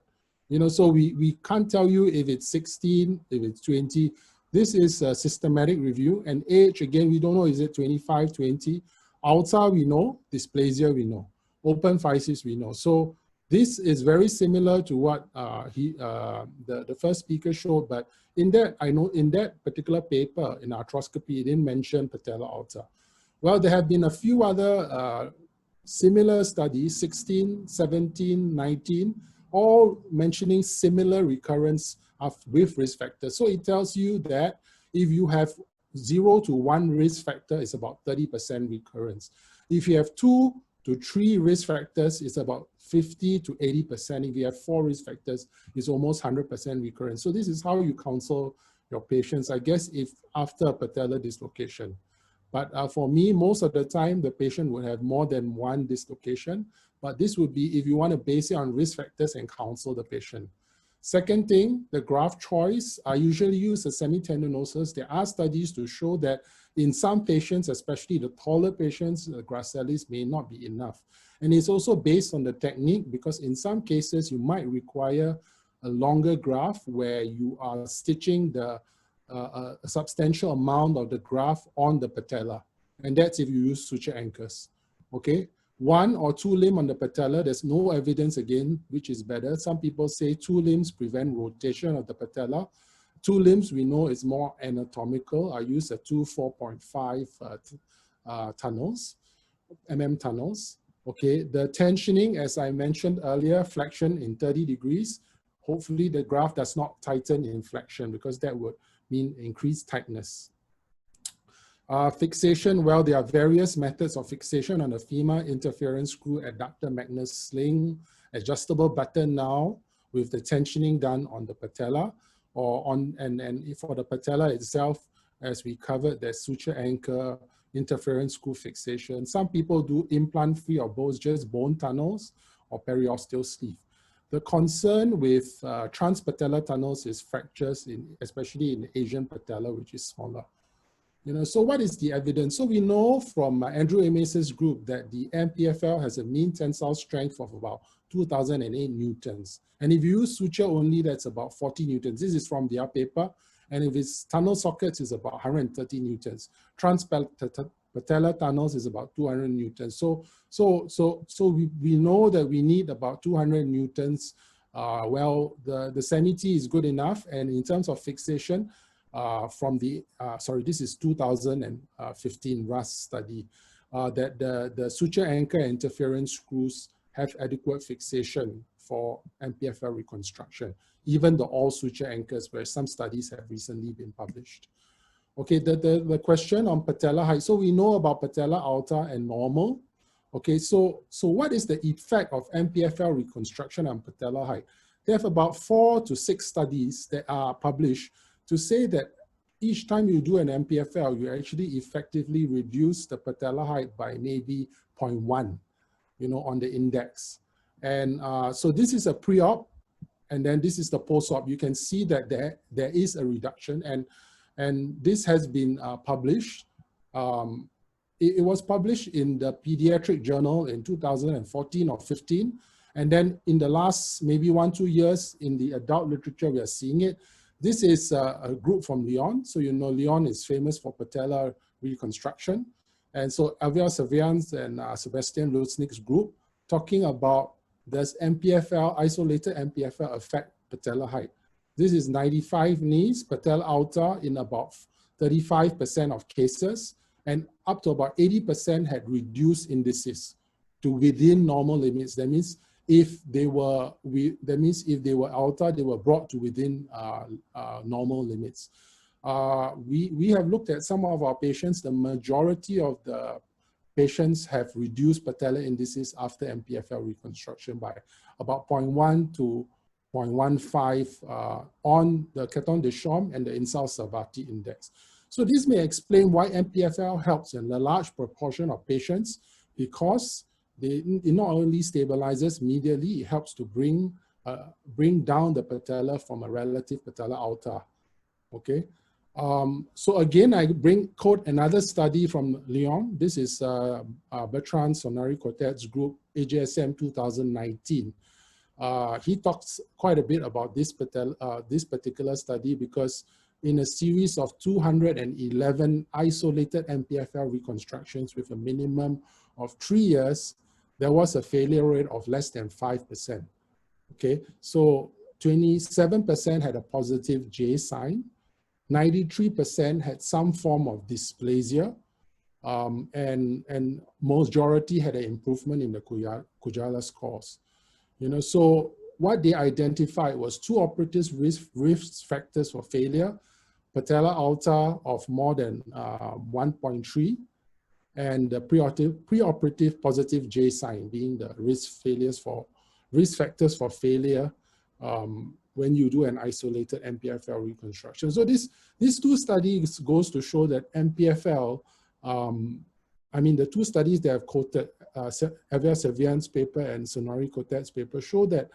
[SPEAKER 6] You know, so we can't tell you if it's 16, if it's 20. This is a systematic review, and age, again, we don't know, is it 25, 20? Alta, we know. Dysplasia, we know. Open physis, we know. So This is very similar to what the first speaker showed, but in that, I know in that particular paper in arthroscopy, it didn't mention patella alta. Well, there have been a few other similar studies, 16, 17, 19, all mentioning similar recurrence with risk factors. So it tells you that if you have 0 to 1 risk factor, it's about 30% recurrence. If you have 2 to 3 risk factors, it's about 50 to 80%. If you have 4 risk factors, it's almost 100% recurrence. So this is how you counsel your patients, I guess, if after a patellar dislocation. But for me, most of the time, the patient would have more than 1 dislocation. But this would be if you want to base it on risk factors and counsel the patient. Second thing, the graft choice. I usually use a semitendinosus. There are studies to show that in some patients, especially the taller patients, the gracilis may not be enough. And it's also based on the technique, because in some cases, you might require a longer graft where you are stitching the a substantial amount of the graft on the patella. And that's if you use suture anchors, okay? 1 or 2 limb on the patella, there's no evidence again, which is better. Some people say 2 limbs prevent rotation of the patella. 2 limbs we know is more anatomical. I use a 4.5 tunnels, tunnels. Okay, the tensioning, as I mentioned earlier, flexion in 30 degrees. Hopefully the graft does not tighten in flexion, because that would mean increased tightness. Fixation, well, there are various methods of fixation on the femur, interference screw, adductor magnet sling, adjustable button now with the tensioning done on the patella, or on, and for the patella itself, as we covered, there's suture anchor, interference screw fixation. Some people do implant-free or both, just bone tunnels or periosteal sleeve. The concern with transpatellar tunnels is fractures, especially in Asian patella, which is smaller. You know, so what is the evidence? So we know from Andrew Ames's group that the MPFL has a mean tensile strength of about 2008 newtons. And if you use suture only, that's about 40 newtons. This is from their paper. And if it's tunnel sockets, it's about 130 newtons. Transpatellar tunnels is about 200 newtons. So we know that we need about 200 newtons. Well, the semi-T is good enough. And in terms of fixation, from the, this is 2015 Russ study, that the suture anchor interference screws have adequate fixation for MPFL reconstruction, even the all suture anchors, where some studies have recently been published. Okay, the question on patella height. So we know about patella alta and normal. Okay, so what is the effect of MPFL reconstruction on patella height? They have about 4 to 6 studies that are published to say that each time you do an MPFL, you actually effectively reduce the patella height by maybe 0.1, you know, on the index. And so this is a pre-op, and then this is the post-op. You can see that there is a reduction, and this has been published. It was published in the pediatric journal in 2014 or 15. And then in the last maybe 1-2 years in the adult literature, we are seeing it. This is a group from Lyon. So you know Lyon is famous for patellar reconstruction. And so Avia Savians and Sebastian Lusnik's group talking about, does MPFL, isolated MPFL affect patella height? This is 95 knees, patella alta in about 35% of cases, and up to about 80% had reduced indices to within normal limits. That means if they were alta, they were brought to within normal limits. We have looked at some of our patients. The majority of the patients have reduced patella indices after MPFL reconstruction by about 0.1 to 0.15 on the Caton de Chambre and the Insal-Salvati index. So this may explain why MPFL helps in a large proportion of patients, because it not only stabilizes medially, it helps to bring down the patella from a relative patella alta. Okay. So again, I quote another study from Lyon. This is Bertrand Sonari-Cotet's group, AJSM 2019. He talks quite a bit about this particular study, because in a series of 211 isolated MPFL reconstructions with a minimum of 3 years, there was a failure rate of less than 5%. Okay, so 27% had a positive J sign, 93% had some form of dysplasia, and majority had an improvement in the Kujala scores. You know, so what they identified was two operative risk factors for failure: patella alta of more than 1.3, and the preoperative positive J sign being the risk factors for failure when you do an isolated MPFL reconstruction. So these two studies goes to show that MPFL, I mean, the two studies they have quoted, Avia Servian's paper and Sonori Kotet's paper, show that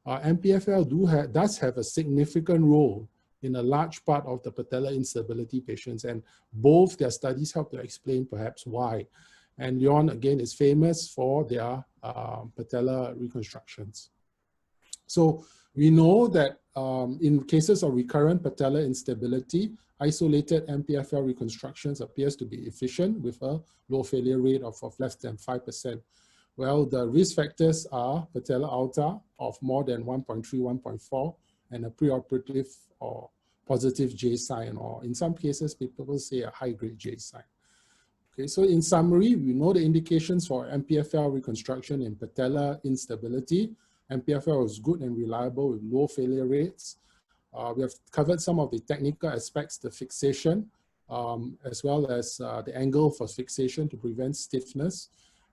[SPEAKER 6] MPFL does have a significant role in a large part of the patella instability patients, and both their studies help to explain perhaps why. And Lyon, again, is famous for their patella reconstructions. So we know that in cases of recurrent patella instability, isolated MPFL reconstructions appears to be efficient with a low failure rate of less than 5%. Well, the risk factors are patella alta of more than 1.3, 1.4, and a preoperative or positive J sign, or in some cases, people will say a high-grade J sign. Okay, so in summary, we know the indications for MPFL reconstruction in patella instability. MPFL is good and reliable with low failure rates. We have covered some of the technical aspects, the fixation, as well as the angle for fixation to prevent stiffness,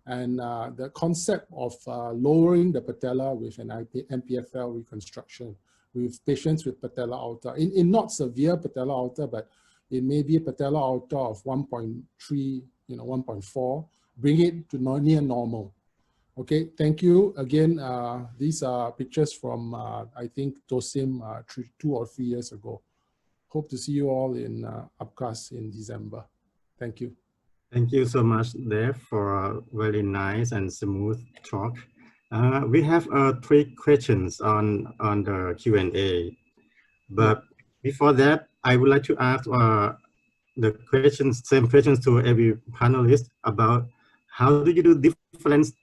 [SPEAKER 6] and the concept of lowering the patella with an MPFL reconstruction with patients with patella alta, in not severe patella alta, but it may be a patella alta of 1.3, 1.4, bring it to near normal. Okay, thank you. Again, these are pictures from, I think, TOSSM 2 or 3 years ago. Hope to see you all in UPCAS in December. Thank you.
[SPEAKER 1] Thank you so much, Dave, for a very nice and smooth talk. We have 3 questions on the Q&A. But before that, I would like to ask the same questions to every panelist about how do you do different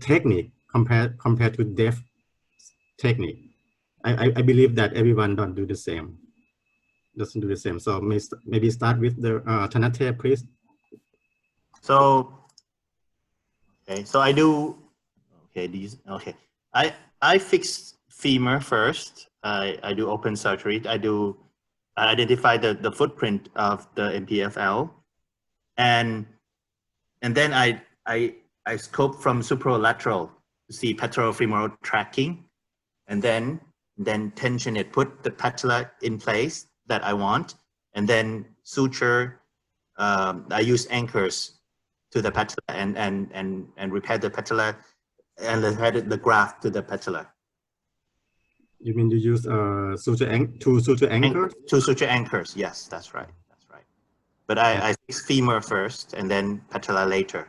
[SPEAKER 1] technique compared to Dave's technique. I believe that everyone doesn't do the same. So maybe start with the Thanate, please.
[SPEAKER 3] So, okay, so I do, I fix femur first. I do open surgery. I identify the footprint of the MPFL, and then I scope from supralateral to see petrofemoral tracking, and then tension it, put the patella in place that I want, and then suture. I use anchors to the patella and repair the patella and the graft to the patella.
[SPEAKER 1] You mean you use two suture anchors?
[SPEAKER 3] Two suture anchors, yes, that's right. But I fix femur first and then patella later.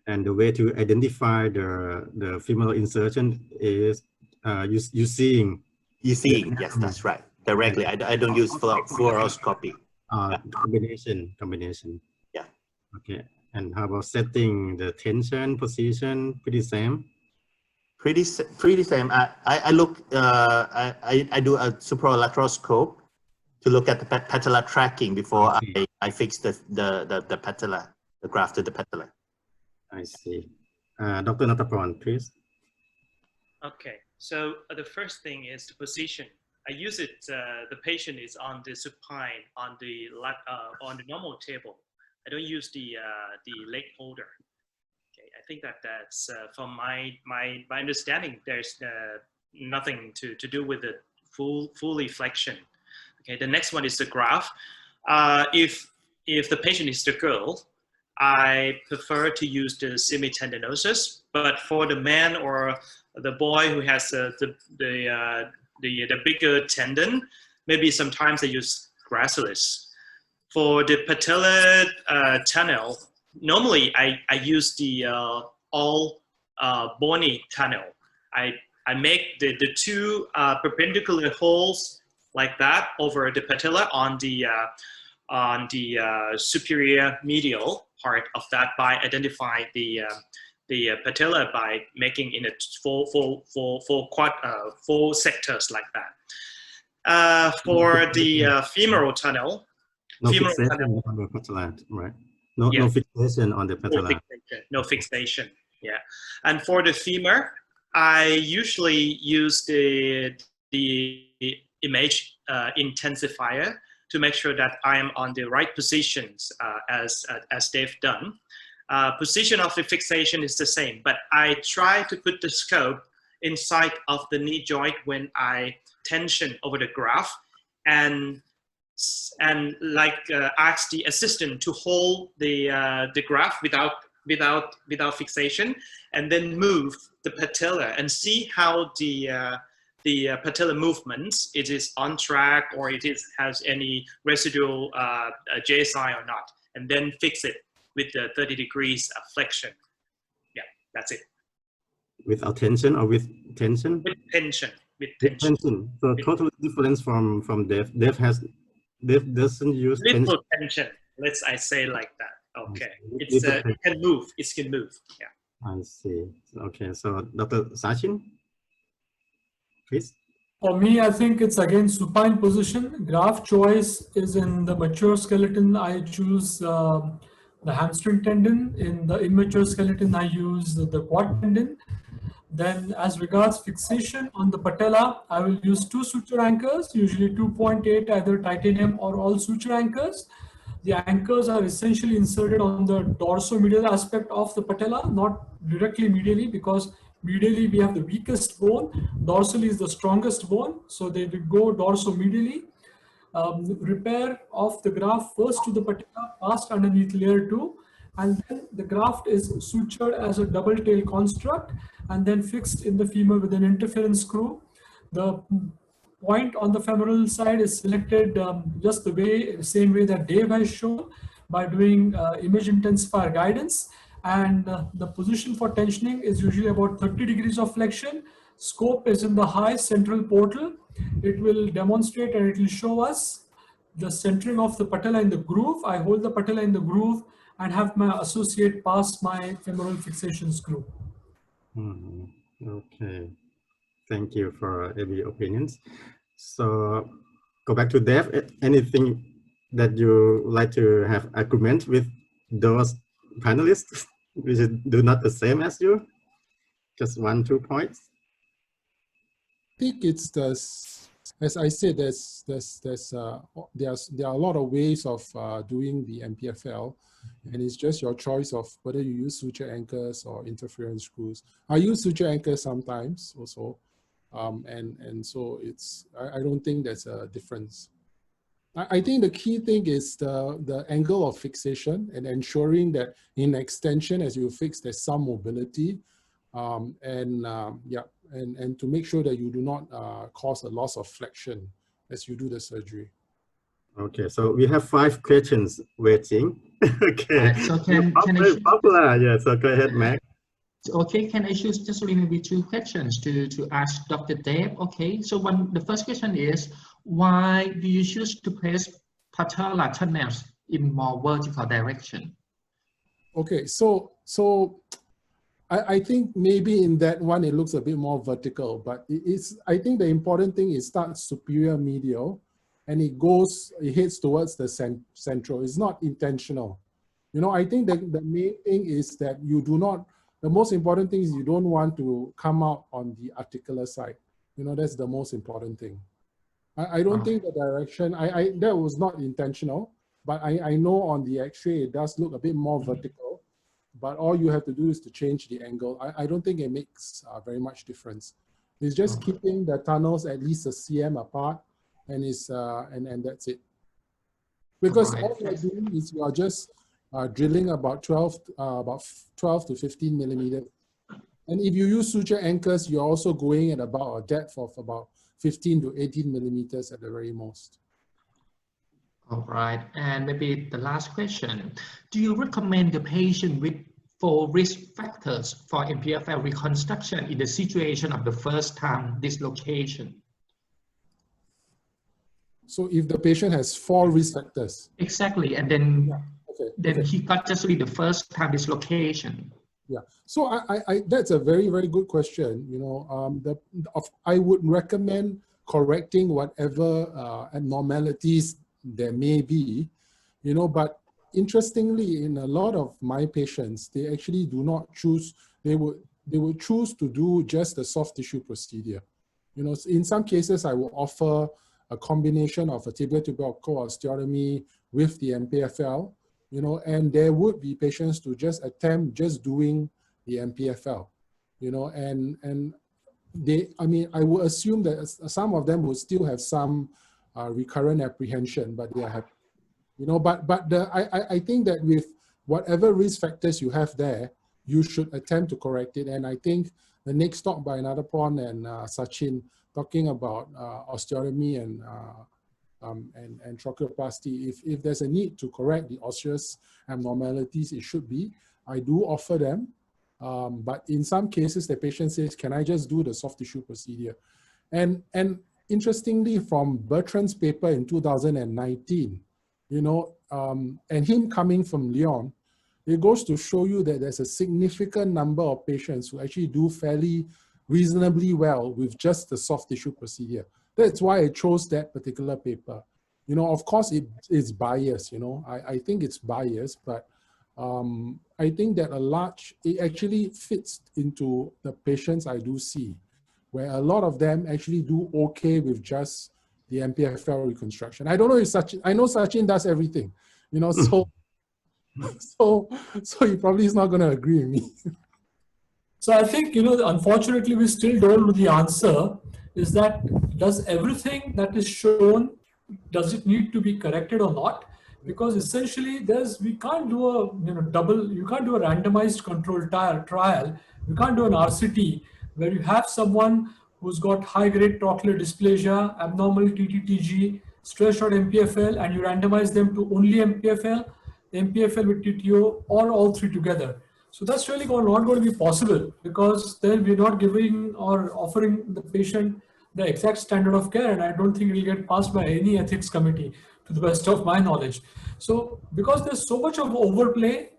[SPEAKER 1] And the way to identify the femoral insertion is you seeing.
[SPEAKER 3] Yes, that's right. Directly. I don't use fluoroscopy.
[SPEAKER 1] Combination.
[SPEAKER 3] Yeah.
[SPEAKER 1] Okay. And how about setting the tension position? Pretty same.
[SPEAKER 3] Pretty same. I look. I do a supralateral scope to look at the patella tracking before I fix the patella, the graft to the patella.
[SPEAKER 1] I see. Dr. Natapan, please.
[SPEAKER 5] Okay. So the first thing is the position. I use it. The patient is on the supine on the normal table. I don't use the leg holder. Okay, I think that's from my understanding. There's nothing to do with the fully flexion. Okay, the next one is the graft. If the patient is the girl, I prefer to use the semitendinosus. But for the man or the boy who has the bigger tendon, maybe sometimes I use gracilis. For the patellar tunnel, normally I use the all bony tunnel. I make the two perpendicular holes like that over the patella on the superior medial part of that by identifying the the patella by making in a four sectors like that. For the femoral tunnel,
[SPEAKER 1] No
[SPEAKER 5] femoral
[SPEAKER 1] fixation
[SPEAKER 5] tunnel,
[SPEAKER 1] on the patella, right? No,
[SPEAKER 5] yeah.
[SPEAKER 1] no fixation on the patella.
[SPEAKER 5] No fixation, yeah. And for the femur, I usually use the image intensifier to make sure that I am on the right positions as they've done. Position of the fixation is the same, but I try to put the scope inside of the knee joint when I tension over the graph, and like ask the assistant to hold the graph without fixation, and then move the patella and see how the patella movements, it is on track or has any residual JSI or not, and then fix it with the 30 degrees flexion. Yeah, that's it.
[SPEAKER 1] Without tension or with tension?
[SPEAKER 5] With tension. With
[SPEAKER 1] tension.
[SPEAKER 5] tension.
[SPEAKER 1] So totally different from Dev. Dev doesn't use
[SPEAKER 5] little tension. Let's say like that. Okay. It's it can move. It can move. Yeah.
[SPEAKER 1] I see. Okay. So Dr. Sachin, please.
[SPEAKER 4] For me, I think it's again supine position. Graft choice is in the mature skeleton. I choose the hamstring tendon. In the immature skeleton, I use the quad tendon. Then as regards fixation on the patella, I will use 2 suture anchors, usually 2.8, either titanium or all suture anchors. The anchors are essentially inserted on the dorsomedial aspect of the patella, not directly medially, because medially we have the weakest bone, dorsally is the strongest bone, so they will go dorsomedially. Repair of the graft first to the patella, passed underneath layer 2, and then the graft is sutured as a double tail construct and then fixed in the femur with an interference screw. The point on the femoral side is selected just the same way that Dave has shown, by doing image intensifier guidance, and the position for tensioning is usually about 30 degrees of flexion. Scope is in the high central portal. It will demonstrate and it will show us the centering of the patella in the groove. I hold the patella in the groove and have my associate pass my femoral fixation screw.
[SPEAKER 1] Okay, thank you for the opinions. So go back to Dev. Anything that you like to have agreement with those panelists, which do not the same as you? Just 1-2 points.
[SPEAKER 6] I think it's as I said, there are a lot of ways of doing the MPFL, and it's just your choice of whether you use suture anchors or interference screws. I use suture anchors sometimes also, and so I don't think there's a difference. I think the key thing is the angle of fixation and ensuring that in extension, as you fix, there's some mobility, and to make sure that you do not cause a loss of flexion as you do the surgery. Okay,
[SPEAKER 1] so we have 5 questions waiting. Okay,
[SPEAKER 2] so can
[SPEAKER 1] very popular. Yeah, so go ahead, Mac.
[SPEAKER 2] Okay, can I choose just maybe 2 questions to ask Dr. Dave? Okay, so the first question is, why do you choose to place patella tunnels in more vertical direction?
[SPEAKER 6] Okay, so I think maybe in that one it looks a bit more vertical, but I think the important thing is starts superior medial, and it heads towards the central. It's not intentional. You know, I think that the main thing is that the most important thing is you don't want to come out on the articular side. You know, that's the most important thing. I don't think the direction, that was not intentional, but I know on the X-ray it does look a bit more vertical, but all you have to do is to change the angle. I don't think it makes very much difference. It's just keeping the tunnels at least a cm apart, and and that's it. Because all you're doing is you are just drilling about 12 to 15 millimeters. And if you use suture anchors, you're also going at about a depth of about 15 to 18 millimeters at the very most.
[SPEAKER 2] All right, and maybe the last question. Do you recommend the patient with 4 risk factors for MPFL reconstruction in the situation of the first time dislocation?
[SPEAKER 6] So if the patient has 4 risk factors.
[SPEAKER 2] Exactly, and then,
[SPEAKER 6] he got just really the
[SPEAKER 2] first time dislocation.
[SPEAKER 6] Yeah, so that's a very, very good question. You know, I would recommend correcting whatever abnormalities there may be, you know, but interestingly, in a lot of my patients, they actually do not choose, they would choose to do just the soft tissue procedure. You know, in some cases, I will offer a combination of a tibial-tubular osteotomy with the MPFL, you know, and there would be patients to just attempt just doing the MPFL, you know, and they, I mean, I would assume that some of them would still have some recurrent apprehension, but they are happy, you know, but I think that with whatever risk factors you have there, you should attempt to correct it. And I think the next talk by Natapon and Sachin talking about osteotomy and tracheoplasty, if there's a need to correct the osseous abnormalities, it should be. I do offer them, but in some cases, the patient says, can I just do the soft tissue procedure? And interestingly, from Bertrand's paper in 2019, you know, and him coming from Lyon, it goes to show you that there's a significant number of patients who actually do fairly reasonably well with just the soft tissue procedure. That's why I chose that particular paper. You know, of course, it's biased, you know, I think it's biased, but I think that it actually fits into the patients I do see, where a lot of them actually do okay with just the MPFL reconstruction. I don't know if Sachin, I know Sachin does everything, you know, so he probably is not going to agree with me.
[SPEAKER 4] So I think, you know, unfortunately, we still don't know the answer. Is that, does everything that is shown, does it need to be corrected or not? Because essentially, we can't do a, you know, you can't do a randomized controlled trial. You can't do an RCT where you have someone who's got high-grade trochlear dysplasia, abnormal TTTG, stress short MPFL, and you randomize them to only MPFL, MPFL with TTO, or all three together. So that's really not going to be possible, because then we're not giving or offering the patient the exact standard of care, and I don't think it will get passed by any ethics committee, to the best of my knowledge. So because there's so much of overplay,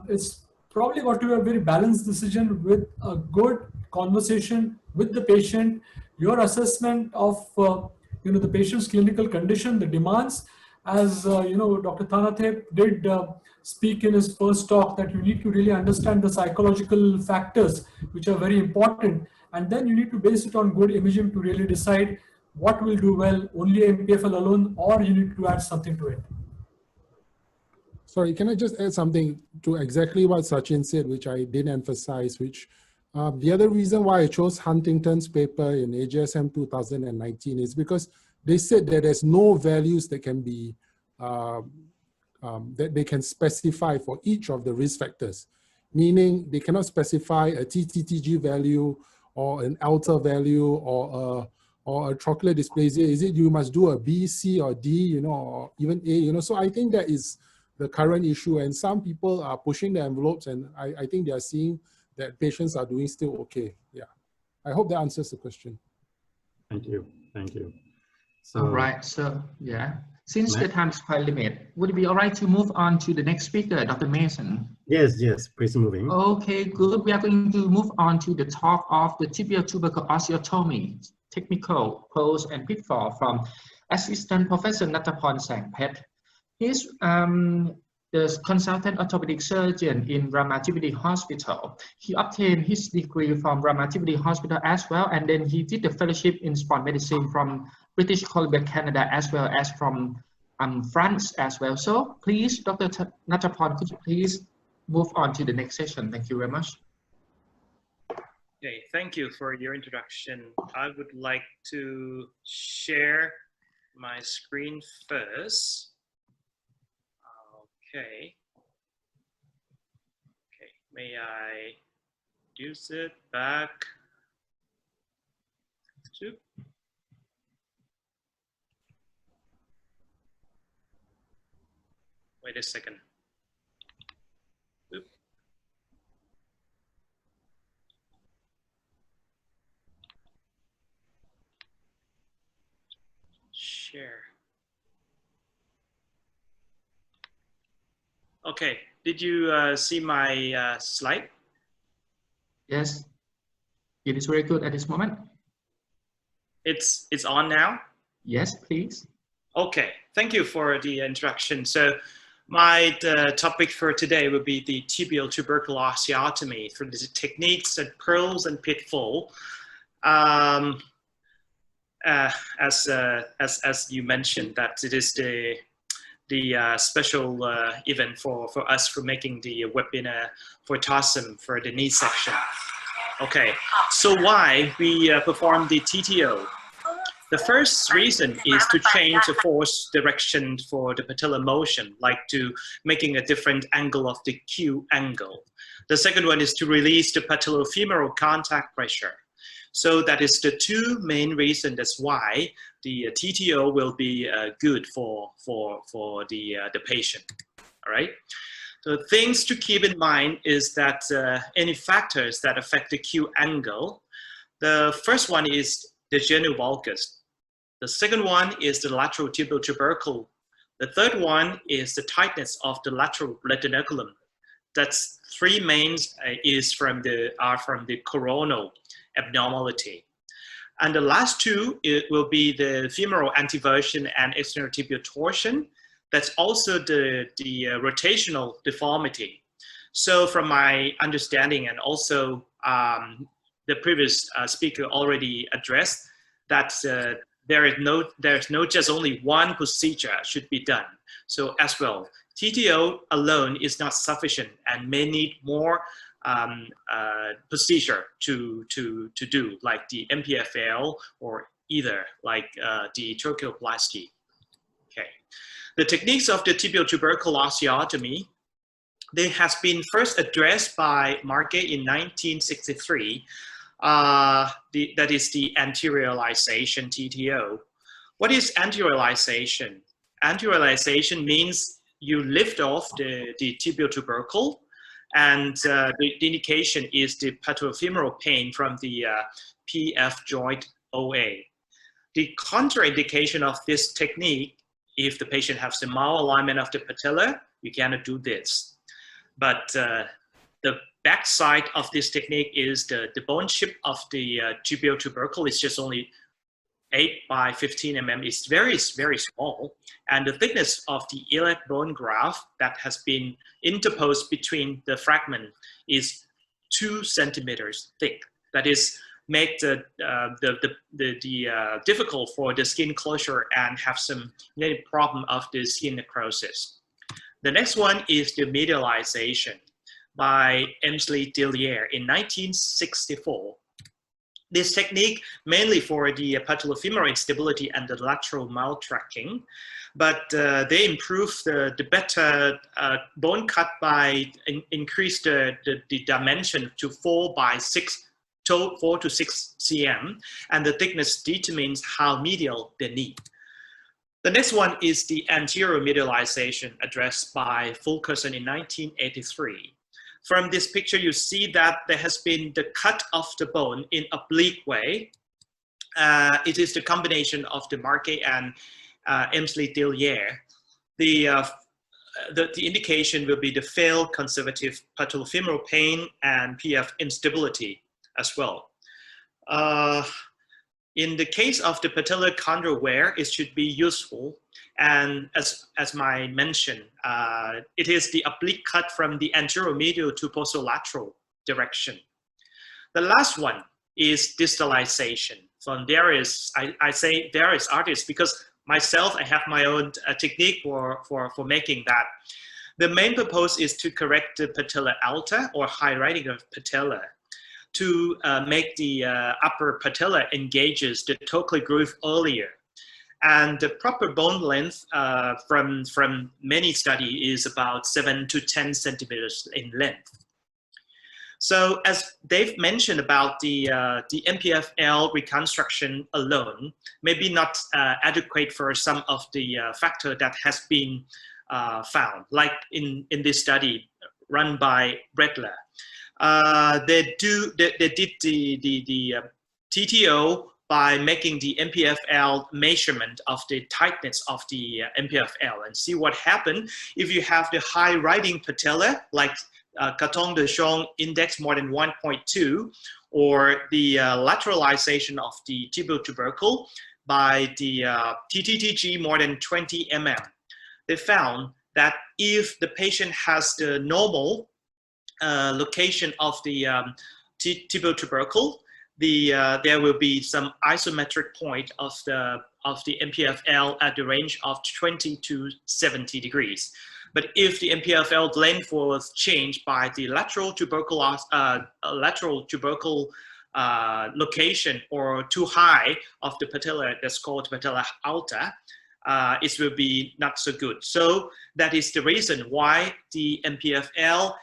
[SPEAKER 4] it's probably got to be a very balanced decision with a good conversation with the patient, your assessment of you know, the patient's clinical condition, the demands, as you know, Dr. Thanathe did speak in his first talk, that you need to really understand the psychological factors which are very important, and then you need to base it on good imaging to really decide what will do well, only MPFL alone, or you need to add something to it.
[SPEAKER 6] Sorry, can I just add something to exactly what Sachin said, which I did emphasize, which the other reason why I chose Huntington's paper in AJSM 2019 is because they said that there's no values that can be, that they can specify for each of the risk factors, meaning they cannot specify a TTTG value or an alter value or a trochlear dysplasia. Is it you must do a B, C, or D, you know, or even A, you know? So I think that is the current issue, and some people are pushing the envelopes, and I think they are seeing that patients are doing still okay. Yeah, I hope that answers the question.
[SPEAKER 1] Thank you, thank you. So,
[SPEAKER 2] all right, so yeah, since the time is quite limited, would it be all right to move on to the next speaker, Dr. Mason?
[SPEAKER 1] yes, please moving.
[SPEAKER 2] Okay, good. We are going to move on to the talk of the tibial tubercle osteotomy, technical pros and pitfall, from Assistant Professor Natapon Sangpet. He's the consultant orthopedic surgeon in Ramathibodi Hospital. He obtained his degree from Ramathibodi Hospital as well, and then he did the fellowship in sport medicine from British Columbia, Canada, as well as from France as well. So please, Dr. Natapon, could you please move on to the next session? Thank you very much.
[SPEAKER 5] Okay, thank you for your introduction. I would like to share my screen first. Okay. Okay, may I use it back to? Wait a second. Oop. Share. Okay, did you see my slide?
[SPEAKER 2] Yes, it is very good at this moment.
[SPEAKER 5] It's on now?
[SPEAKER 2] Yes, please.
[SPEAKER 5] Okay, thank you for the introduction. So my topic for today will be the tibial tubercle osteotomy through the techniques and pearls and pitfall. As you mentioned, that it is the special event for us for making the webinar for TOSSM for the knee section. Okay, so why we perform the TTO? The first reason is to change the force direction for the patellar motion, like to making a different angle of the Q angle. The second one is to release the patellofemoral contact pressure. So that is the two main reasons. That's why the TTO will be good for the patient. All right. The things to keep in mind is that any factors that affect the Q angle. The first one is the genu valgus. The second one is the lateral tibial tubercle. The third one is the tightness of the lateral retinaculum. That's three mains are from the coronal abnormality. And the last two, it will be the femoral anteversion and external tibial torsion. That's also the rotational deformity. So from my understanding, and also the previous speaker already addressed, that there's no just only one procedure should be done. So as well, TTO alone is not sufficient and may need more procedure to do, like the MPFL or either like the tracheoplasty. Okay, the techniques of the tibial tubercle osteotomy, they has been first addressed by Marquet in 1963. That is the anterioralization TTO. What is anterioralization? Anterioralization means you lift off the tibial tubercle, and the indication is the patellofemoral pain from the PF joint OA. The contraindication of this technique, if the patient has the malalignment of the patella, you cannot do this. But the backside of this technique is the bone chip of the tibial tubercle is just only 8 by 15 mm. It's very, very small. And the thickness of the iliac bone graft that has been interposed between the fragment is 2 centimeters thick. That is, make the difficult for the skin closure and have some problem of the skin necrosis. The next one is the medialization by Emsley-Dillier in 1964. This technique mainly for the patellofemoral instability and the lateral maltracking, but they improve the better bone cut by increase the dimension to 4 to 6 cm, and the thickness determines how medial they need. The next one is the anterior medialization addressed by Fulkerson in 1983. From this picture, you see that there has been the cut of the bone in oblique way. It is the combination of the Marquet and Emsley-Dillier. The indication will be the failed conservative patellofemoral pain and PF instability as well. In the case of the patellar chondral wear, it should be useful. And as I mentioned, it is the oblique cut from the anteromedial to posterolateral direction. The last one is distalization. From various, I say various artists because myself, I have my own technique for making that. The main purpose is to correct the patella alta or high riding of patella, to make the upper patella engages the trochlear groove earlier. And the proper bone length from many studies is about 7 to 10 centimeters in length. So as Dave mentioned about the MPFL reconstruction alone, maybe not adequate for some of the factor that has been found, like in this study run by Bredler. They did the TTO by making the MPFL measurement of the tightness of the MPFL and see what happened if you have the high riding patella, like Canton de Champ index more than 1.2, or the lateralization of the tibial tubercle by the TTTG more than 20 mm. They found that if the patient has the normal location of the tibial tubercle, there will be some isometric point of the MPFL at the range of 20 to 70 degrees. But if the MPFL length was changed by the lateral tubercle location or too high of the patella, that's called patella alta, it will be not so good. So that is the reason why the MPFL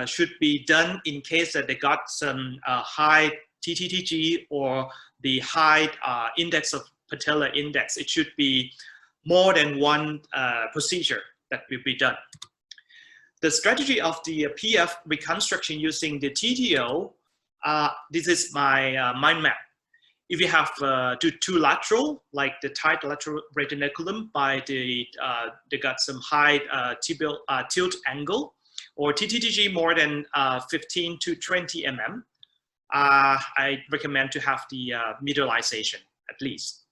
[SPEAKER 5] should be done in case that they got some high TTTG or the high index of patella index. It should be more than one procedure that will be done. The strategy of the PF reconstruction using the TTO, this is my mind map. If you have two lateral, like the tight lateral retinaculum by they got some high tibial tilt angle, or TTTG more than 15 to 20 mm, I recommend to have the medialization at least.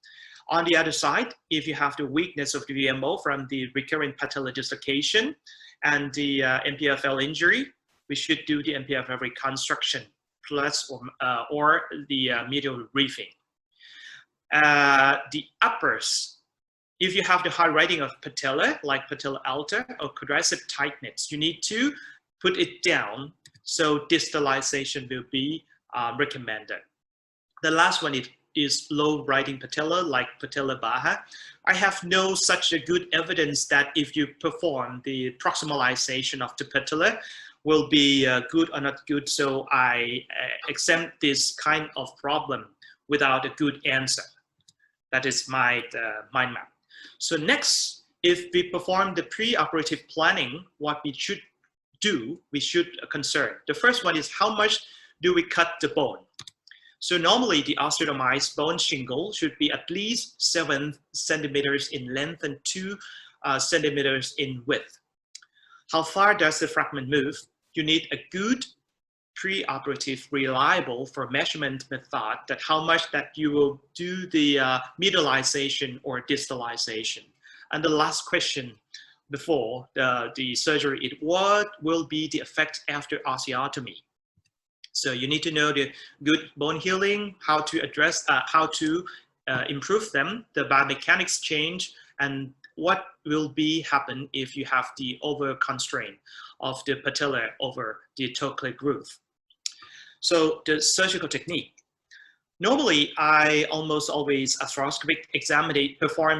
[SPEAKER 5] On the other side, if you have the weakness of the VMO from the recurrent patellar dislocation and the MPFL injury, we should do the MPFL reconstruction plus or the medial reefing. The uppers, if you have the high rating of patella, like patella alta or quadricep tightness, you need to put it down, so distalization will be recommended. The last one is low riding patella, like patella baja. I have no such a good evidence that if you perform the proximalization of the patella will be good or not good, so I exempt this kind of problem without a good answer. That is my mind map. So next, if we perform the preoperative planning, what we should do, we should concern. The first one is how much do we cut the bone? So normally the osteotomized bone shingle should be at least 7 centimeters in length and 2 centimeters in width. How far does the fragment move? You need a good preoperative reliable for measurement method that how much that you will do the medialization or distalization. And the last question before the surgery is what will be the effect after osteotomy? So you need to know the good bone healing, how to address, how to improve them, the biomechanics change, and what will be happen if you have the over constraint of the patella over the trochlear groove. So the surgical technique. Normally, I almost always perform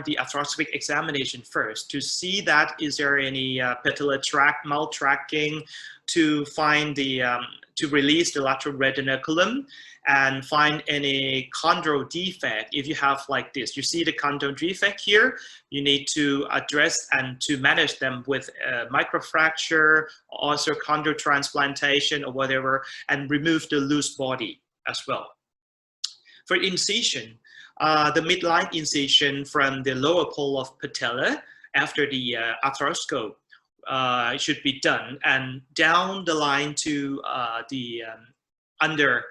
[SPEAKER 5] the arthroscopic examination first to see that is there any patellar tract maltracking, to find the to release the lateral retinaculum and find any chondral defect. If you have like this, you see the chondral defect here, you need to address and to manage them with microfracture, also chondral transplantation or whatever, and remove the loose body as well. For incision, the midline incision from the lower pole of patella after the arthroscope should be done, and down the line to the under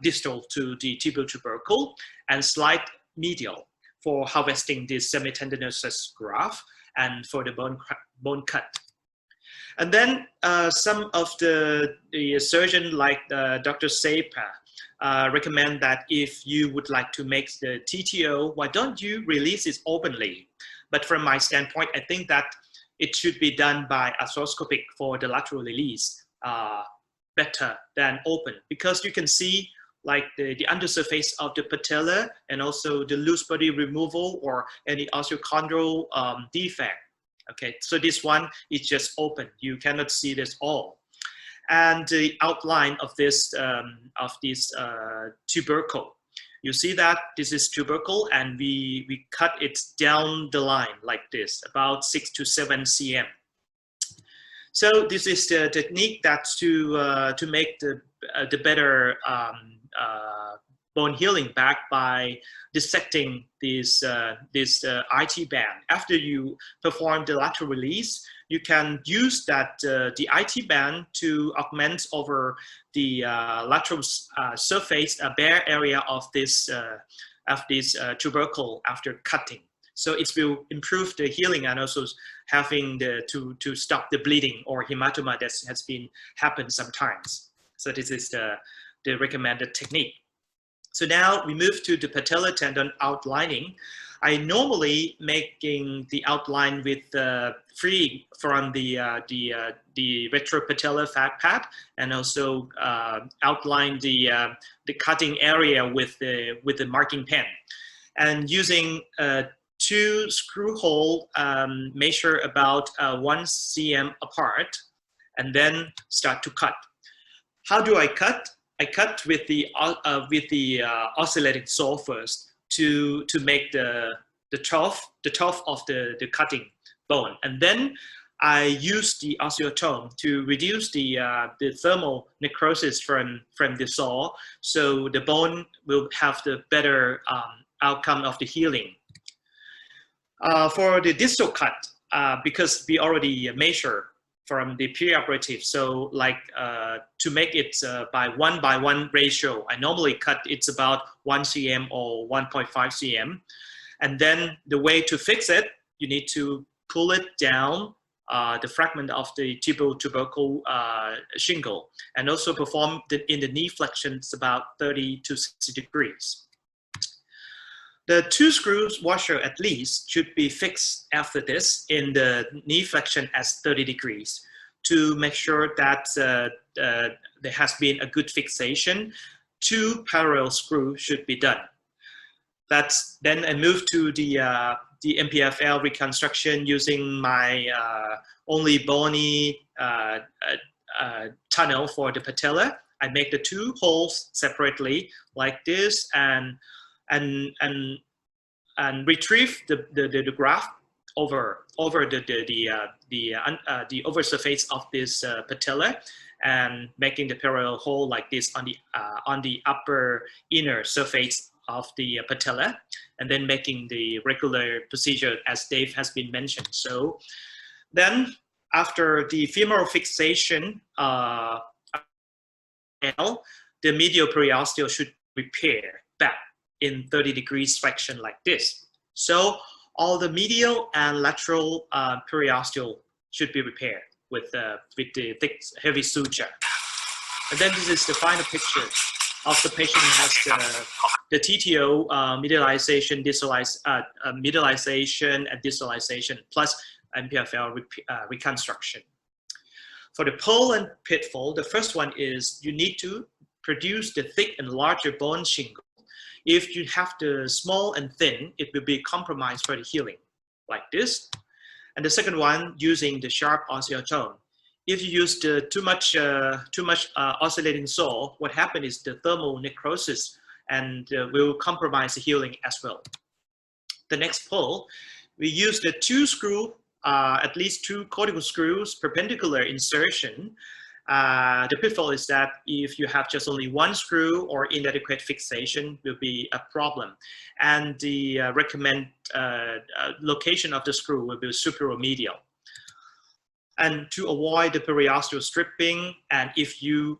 [SPEAKER 5] distal to the tibial tubercle, and slight medial for harvesting the semitendinosus graft and for the bone cut. And then some of the surgeon like Dr. Sepa recommend that if you would like to make the TTO, why don't you release it openly? But from my standpoint, I think that it should be done by arthroscopic for the lateral release better than open, because you can see like the undersurface of the patella and also the loose body removal or any osteochondral defect. Okay, so this one is just open. You cannot see this all. And the outline of this tubercle. You see that this is tubercle, and we cut it down the line like this, about 6 to 7 cm. So this is the technique that's to make the better bone healing back by dissecting this IT band. After you perform the lateral release, you can use that the IT band to augment over the lateral surface, a bare area of this tubercle after cutting. So it will improve the healing and also having to stop the bleeding or hematoma that has been happened sometimes. So this is the recommended technique. So now we move to the patellar tendon outlining. I normally making the outline with free from the retropatellar fat pad, and also outline the cutting area with the marking pen, and using 2 screw hole measure about 1 cm apart, and then start to cut. How do I cut? I cut with the oscillating saw first to make the trough of the cutting bone, and then I use the osteotome to reduce the thermal necrosis from the saw, so the bone will have the better outcome of the healing. For the distal cut, because we already measure from the perioperative, so like to make it by 1:1 ratio, I normally cut it's about 1 cm or 1.5 cm. And then the way to fix it, you need to pull it down, the fragment of the tubercle shingle, and also perform in the knee flexions about 30 to 60 degrees. The 2 screws washer at least should be fixed after this in the knee flexion as 30 degrees to make sure that there has been a good fixation. 2 parallel screws should be done. Then I move to the MPFL reconstruction using my only bony tunnel for the patella. I make the 2 holes separately like this, and retrieve the graft over the over surface of this patella, and making the parallel hole like this on the upper inner surface of the patella, and then making the regular procedure as Dave has been mentioned. So then after the femoral fixation, the medial periosteal should repair back in 30 degrees flexion like this. So all the medial and lateral periosteal should be repaired with the thick, heavy suture. And then this is the final picture of the patient who has the TTO medialization, medialization and distalization plus MPFL reconstruction. For the pole and pitfall, the first one is you need to produce the thick and larger bone shingle. If you have the small and thin, it will be compromised for the healing, like this. And the second one, using the sharp osteotome. If you use the too much oscillating saw, what happens is the thermal necrosis and will compromise the healing as well. The next pull, we use the 2 screw, at least 2 cortical screws, perpendicular insertion. The pitfall is that if you have just only 1 screw or inadequate fixation will be a problem. And the recommended location of the screw will be superomedial. And to avoid the periosteal stripping, and if you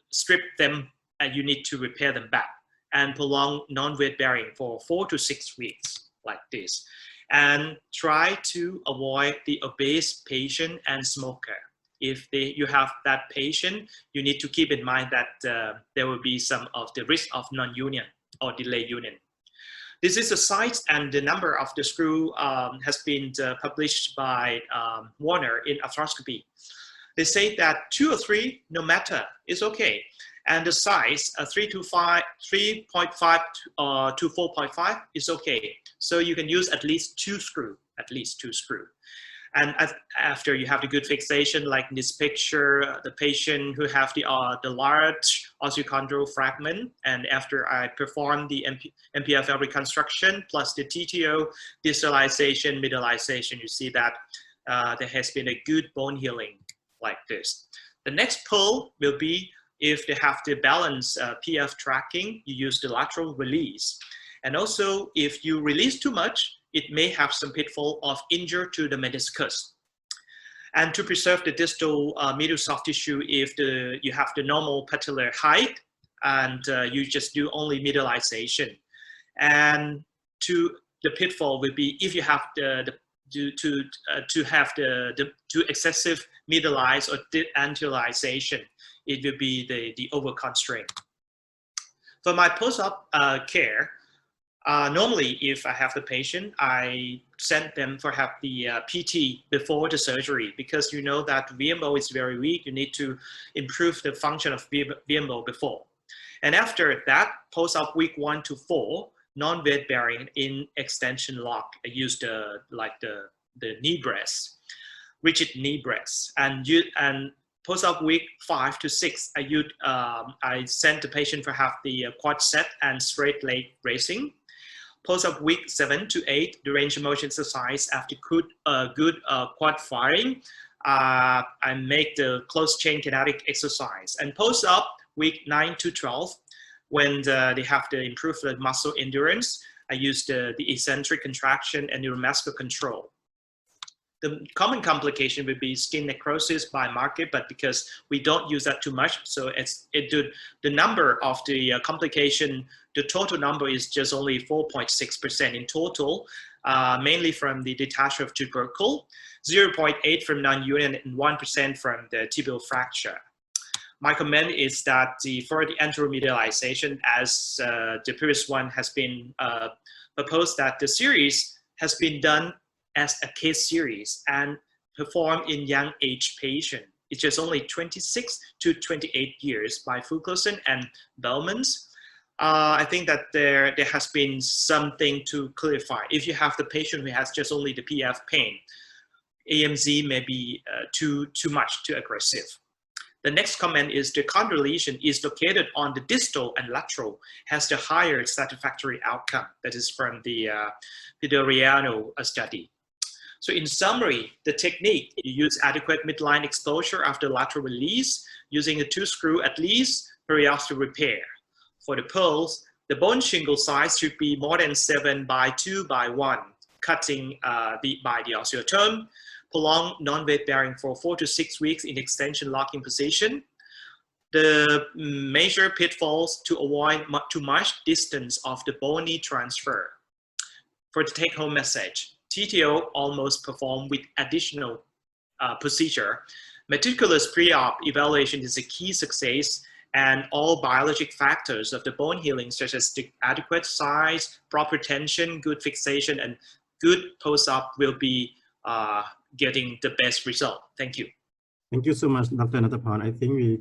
[SPEAKER 5] strip them, you need to repair them back and prolong non-weight bearing for 4 to 6 weeks like this. And try to avoid the obese patient and smoker. If you have that patient, you need to keep in mind that there will be some of the risk of non-union or delayed union. This is the size and the number of the screw has been published by Warner in arthroscopy. They say that 2 or 3, no matter, is okay. And the size 3.5 to 4.5 is okay. So you can use at least 2 screw, And after you have the good fixation, like in this picture, the patient who have the large osteochondral fragment, and after I perform the MPFL reconstruction plus the TTO distalization, medialization, you see that there has been a good bone healing like this. The next pull will be If they have the balance PF tracking, you use the lateral release. And also, if you release too much, it may have some pitfall of injury to the meniscus. And to preserve the distal medial soft tissue, if you have the normal patellar height, and you just do only medialization. And the pitfall would be if you have to have too excessive medialize or anterialization, it will be the over constraint. For my post-op care, normally if I have the patient, I send them for have the PT before the surgery, because you know that VMO is very weak. You need to improve the function of VMO before. And after that, post-op week 1 to 4, non-weight bearing in extension lock. I use the knee brace, rigid knee brace, and post-op week 5 to 6, I send the patient for have the quad set and straight leg raising. Post-op week 7 to 8, the range of motion exercise after good quad firing. I make the close chain kinetic exercise. And post-op week 9 to 12, when they have to improve the muscle endurance, I use the eccentric contraction and neuromuscular control. The common complication would be skin necrosis by market, but because we don't use that too much, so the number of the complication, the total number is just only 4.6% in total, mainly from the detachment of tubercle, 0.8 from non-union, and 1% from the tibial fracture. My comment is that for the anteromedialization, as the previous one has been proposed, that the series has been done as a case series and performed in young age patient. It's just only 26 to 28 years by Fuglerson and Bellmans. I think that there has been something to clarify. If you have the patient who has just only the PF pain, AMZ may be too much, too aggressive. The next comment is the chondral lesion is located on the distal and lateral, has the higher satisfactory outcome. That is from the Pidoriano study. So in summary, the technique, you use adequate midline exposure after lateral release, using a 2-screw at least, periosteal repair. For the pearls, the bone shingle size should be more than 7 by 2 by 1, cutting by the osteotomy. Prolonged non-weight bearing for 4 to 6 weeks in extension locking position. The major pitfalls to avoid too much distance of the bony transfer. For the take-home message, TTO almost performed with additional procedure. Meticulous pre-op evaluation is a key success, and all biologic factors of the bone healing, such as the adequate size, proper tension, good fixation, and good post-op will be getting the best result. Thank you.
[SPEAKER 1] Thank you so much, Dr. Natapon. I think we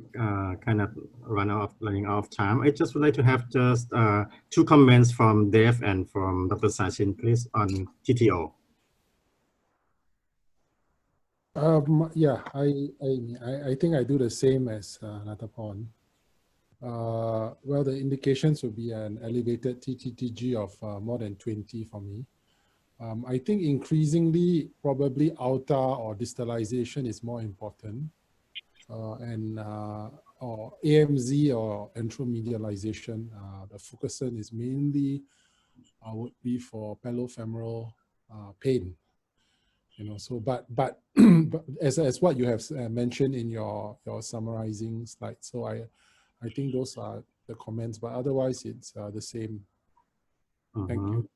[SPEAKER 1] kind of running out of time. I just would like to have just 2 comments from Dave and from Dr. Sachin, please, on TTO.
[SPEAKER 6] Yeah, I think I do the same as Natapon. Well, the indications would be an elevated TTTG of more than 20 for me. I think increasingly probably outer or distalization is more important, or AMZ or anteromedialization. The Fuglerson is mainly would be for pelofemoral pain. You know, so but as what you have mentioned in your summarizing slide. So I think those are the comments, but otherwise it's the same. Thank you.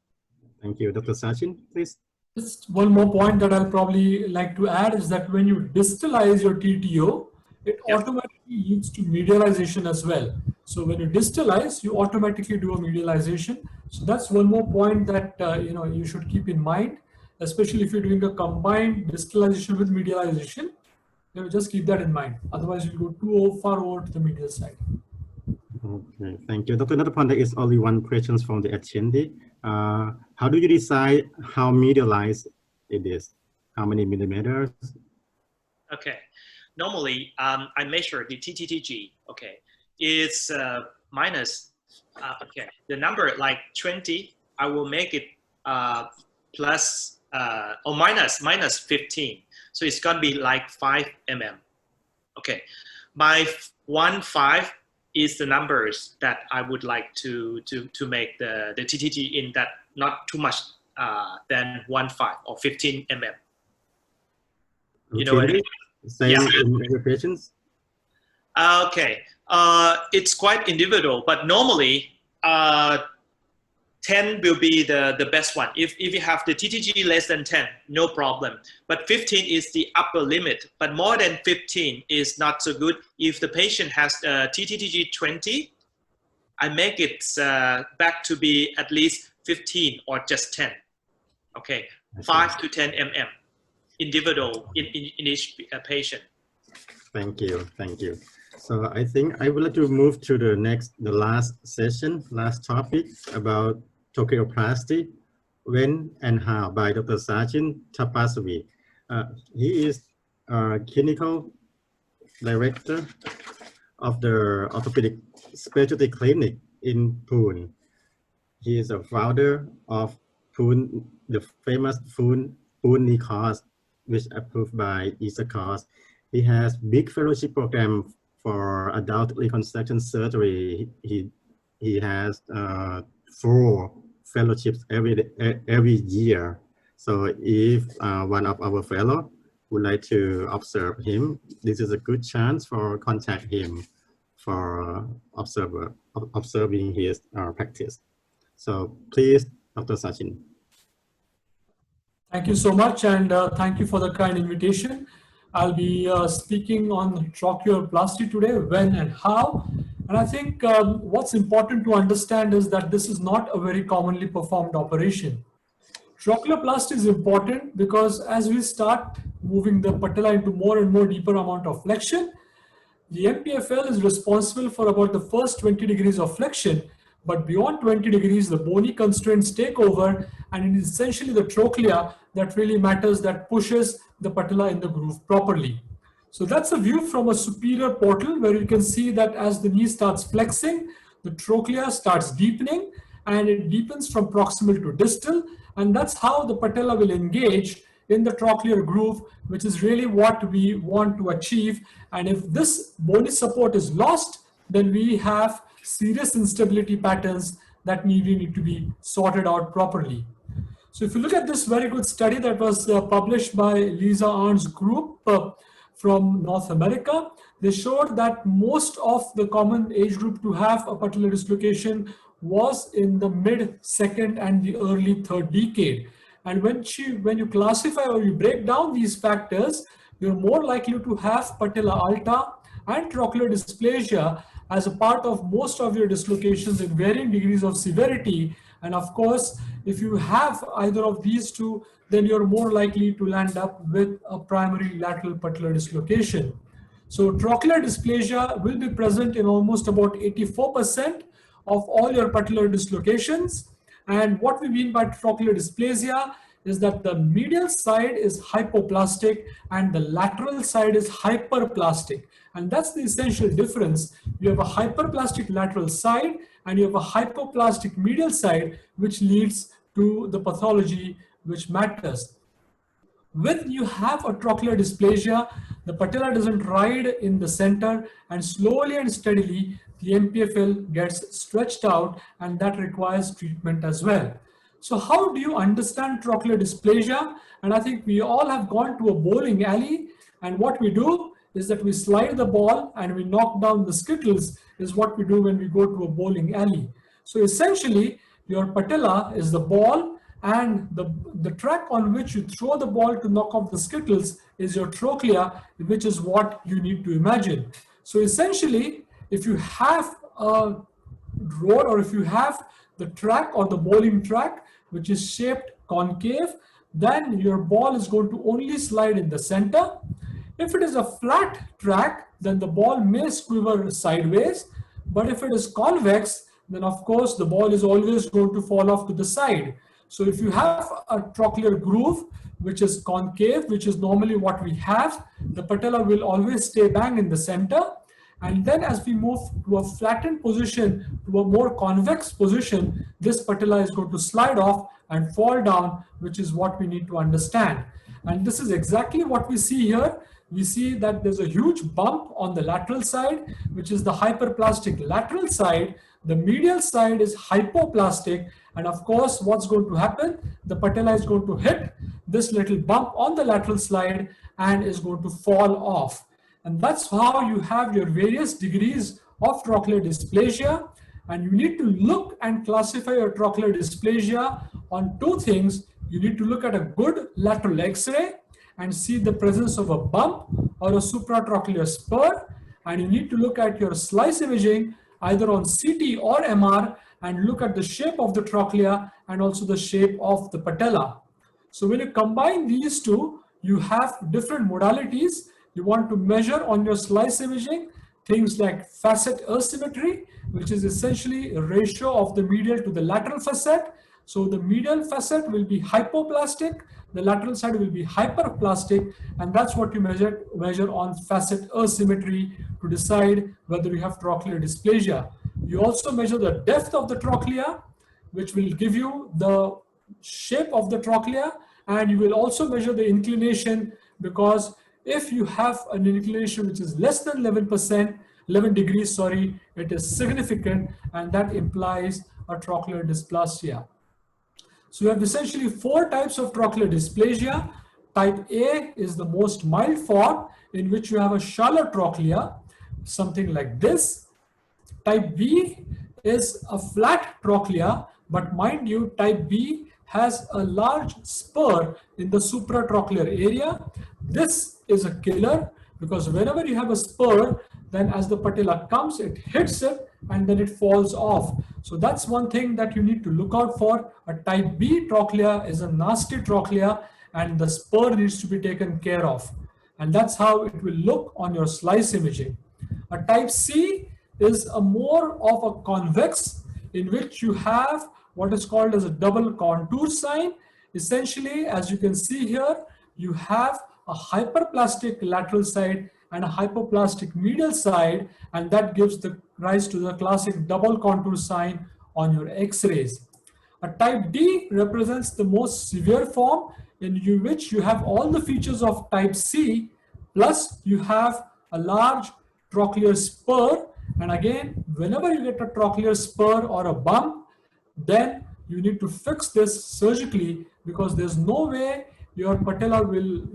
[SPEAKER 1] Thank you. Dr. Sachin, please.
[SPEAKER 4] Just one more point that I'll probably like to add is that when you distalize your TTO, it automatically leads to medialization as well. So when you distalize, you automatically do a medialization. So that's one more point that you should keep in mind, especially if you're doing a combined distalization with medialization. Just keep that in mind. Otherwise, you'll go too far over to the medial side.
[SPEAKER 1] Okay, thank you. Dr. Natapon, there is only one question from the attendee. How do you decide how medialized it is? How many millimeters?
[SPEAKER 5] Okay, normally I measure the TTTG. Okay, it's minus. Okay, the number like 20, I will make it plus or minus 15. So it's gonna be like 5 mm. Okay, 1.5 is the numbers that I would like to make the TTG in that not too much than 1.5 or 15 mm. You know what I mean?
[SPEAKER 1] Same in every patients?
[SPEAKER 5] Okay, it's quite individual, but normally 10 will be the best one. If you have the TTG less than 10, no problem. But 15 is the upper limit, but more than 15 is not so good. If the patient has TTG 20, I make it back to be at least 15 or just 10. Okay, 5 to 10 mm, individual in each patient.
[SPEAKER 1] Thank you, thank you. So I think I would like to move to the last session, last topic about tracheoplasty, when and how, by Dr. Sachin Tapasvi. He is clinical director of the orthopedic specialty clinic in Pune. He is a founder of Pune, the famous Pune knee course, which approved by ESA course. He has big fellowship program for adult reconstruction surgery. He has 4 fellowships every year. So if one of our fellow would like to observe him, this is a good chance for contact him for observing his practice. So please, Dr. Sachin.
[SPEAKER 4] Thank you so much, and thank you for the kind invitation. I'll be speaking on tracheoplasty today, when and how. And I think what's important to understand is that this is not a very commonly performed operation. Tracheoplasty is important because as we start moving the patella into more and more deeper amount of flexion, the MPFL is responsible for about the first 20 degrees of flexion, but beyond 20 degrees, the bony constraints take over, and it is essentially the trochlea that really matters, that pushes the patella in the groove properly. So that's a view from a superior portal where you can see that as the knee starts flexing, the trochlea starts deepening, and it deepens from proximal to distal, and that's how the patella will engage in the trochlear groove, which is really what we want to achieve. And if this bony support is lost, then we have serious instability patterns that need to be sorted out properly. So if you look at this very good study that was published by Lisa Arndt's group from North America, they showed that most of the common age group to have a patellar dislocation was in the mid-second and the early third decade. And when you classify or you break down these factors, you're more likely to have patella alta and trochlear dysplasia as a part of most of your dislocations in varying degrees of severity. And of course, if you have either of these two, then you're more likely to land up with a primary lateral patellar dislocation. So trochlear dysplasia will be present in almost about 84% of all your patellar dislocations. And what we mean by trochlear dysplasia is that the medial side is hypoplastic and the lateral side is hyperplastic. And that's the essential difference. You have a hyperplastic lateral side and you have a hypoplastic medial side, which leads to the pathology which matters. When you have a trochlear dysplasia, the patella doesn't ride in the center, and slowly and steadily the MPFL gets stretched out, and that requires treatment as well. So how do you understand trochlear dysplasia? And I think we all have gone to a bowling alley, and what we do is that we slide the ball and we knock down the skittles, is what we do when we go to a bowling alley. So essentially your patella is the ball, and the track on which you throw the ball to knock off the skittles is your trochlea, which is what you need to imagine. So essentially, if you have a road, or if you have the track or the bowling track which is shaped concave, then your ball is going to only slide in the center. If it is a flat track, then the ball may squiver sideways, but if it is convex, then of course the ball is always going to fall off to the side. So if you have a trochlear groove which is concave, which is normally what we have, the patella will always stay bang in the center. And then as we move to a flattened position, to a more convex position, this patella is going to slide off, and fall down, which is what we need to understand. And this is exactly what we see here. We see that there's a huge bump on the lateral side, which is the hyperplastic lateral side. The medial side is hypoplastic. And of course, what's going to happen? The patella is going to hit this little bump on the lateral side and is going to fall off. And that's how you have your various degrees of trochlear dysplasia. And you need to look and classify your trochlear dysplasia on two things. You need to look at a good lateral X-ray and see the presence of a bump or a supratrochlear spur. And you need to look at your slice imaging either on CT or MR and look at the shape of the trochlea and also the shape of the patella. So when you combine these two, you have different modalities. You want to measure on your slice imaging things like facet asymmetry, which is essentially a ratio of the medial to the lateral facet. So the medial facet will be hypoplastic, the lateral side will be hyperplastic, and that's what you measure on facet asymmetry to decide whether you have trochlear dysplasia. You also measure the depth of the trochlea, which will give you the shape of the trochlea, and you will also measure the inclination, because if you have an inclination which is less than 11 degrees, sorry, it is significant, and that implies a trochlear dysplasia. So you have essentially four types of trochlear dysplasia. Type A is the most mild form, in which you have a shallow trochlea, something like this. Type B is a flat trochlea, but mind you, type B has a large spur in the supratrochlear area. This is a killer, because whenever you have a spur, then as the patella comes, it hits it and then it falls off. So that's one thing that you need to look out for. A type B trochlea is a nasty trochlea, and the spur needs to be taken care of. And that's how it will look on your slice imaging. A type C is a more of a convex, in which you have what is called as a double contour sign. Essentially, as you can see here, you have a hyperplastic lateral side and a hypoplastic medial side, and that gives the rise to the classic double contour sign on your X-rays. A type D represents the most severe form, in which you have all the features of type C, plus you have a large trochlear spur. And again, whenever you get a trochlear spur or a bump, then you need to fix this surgically, because there's no way your patella will,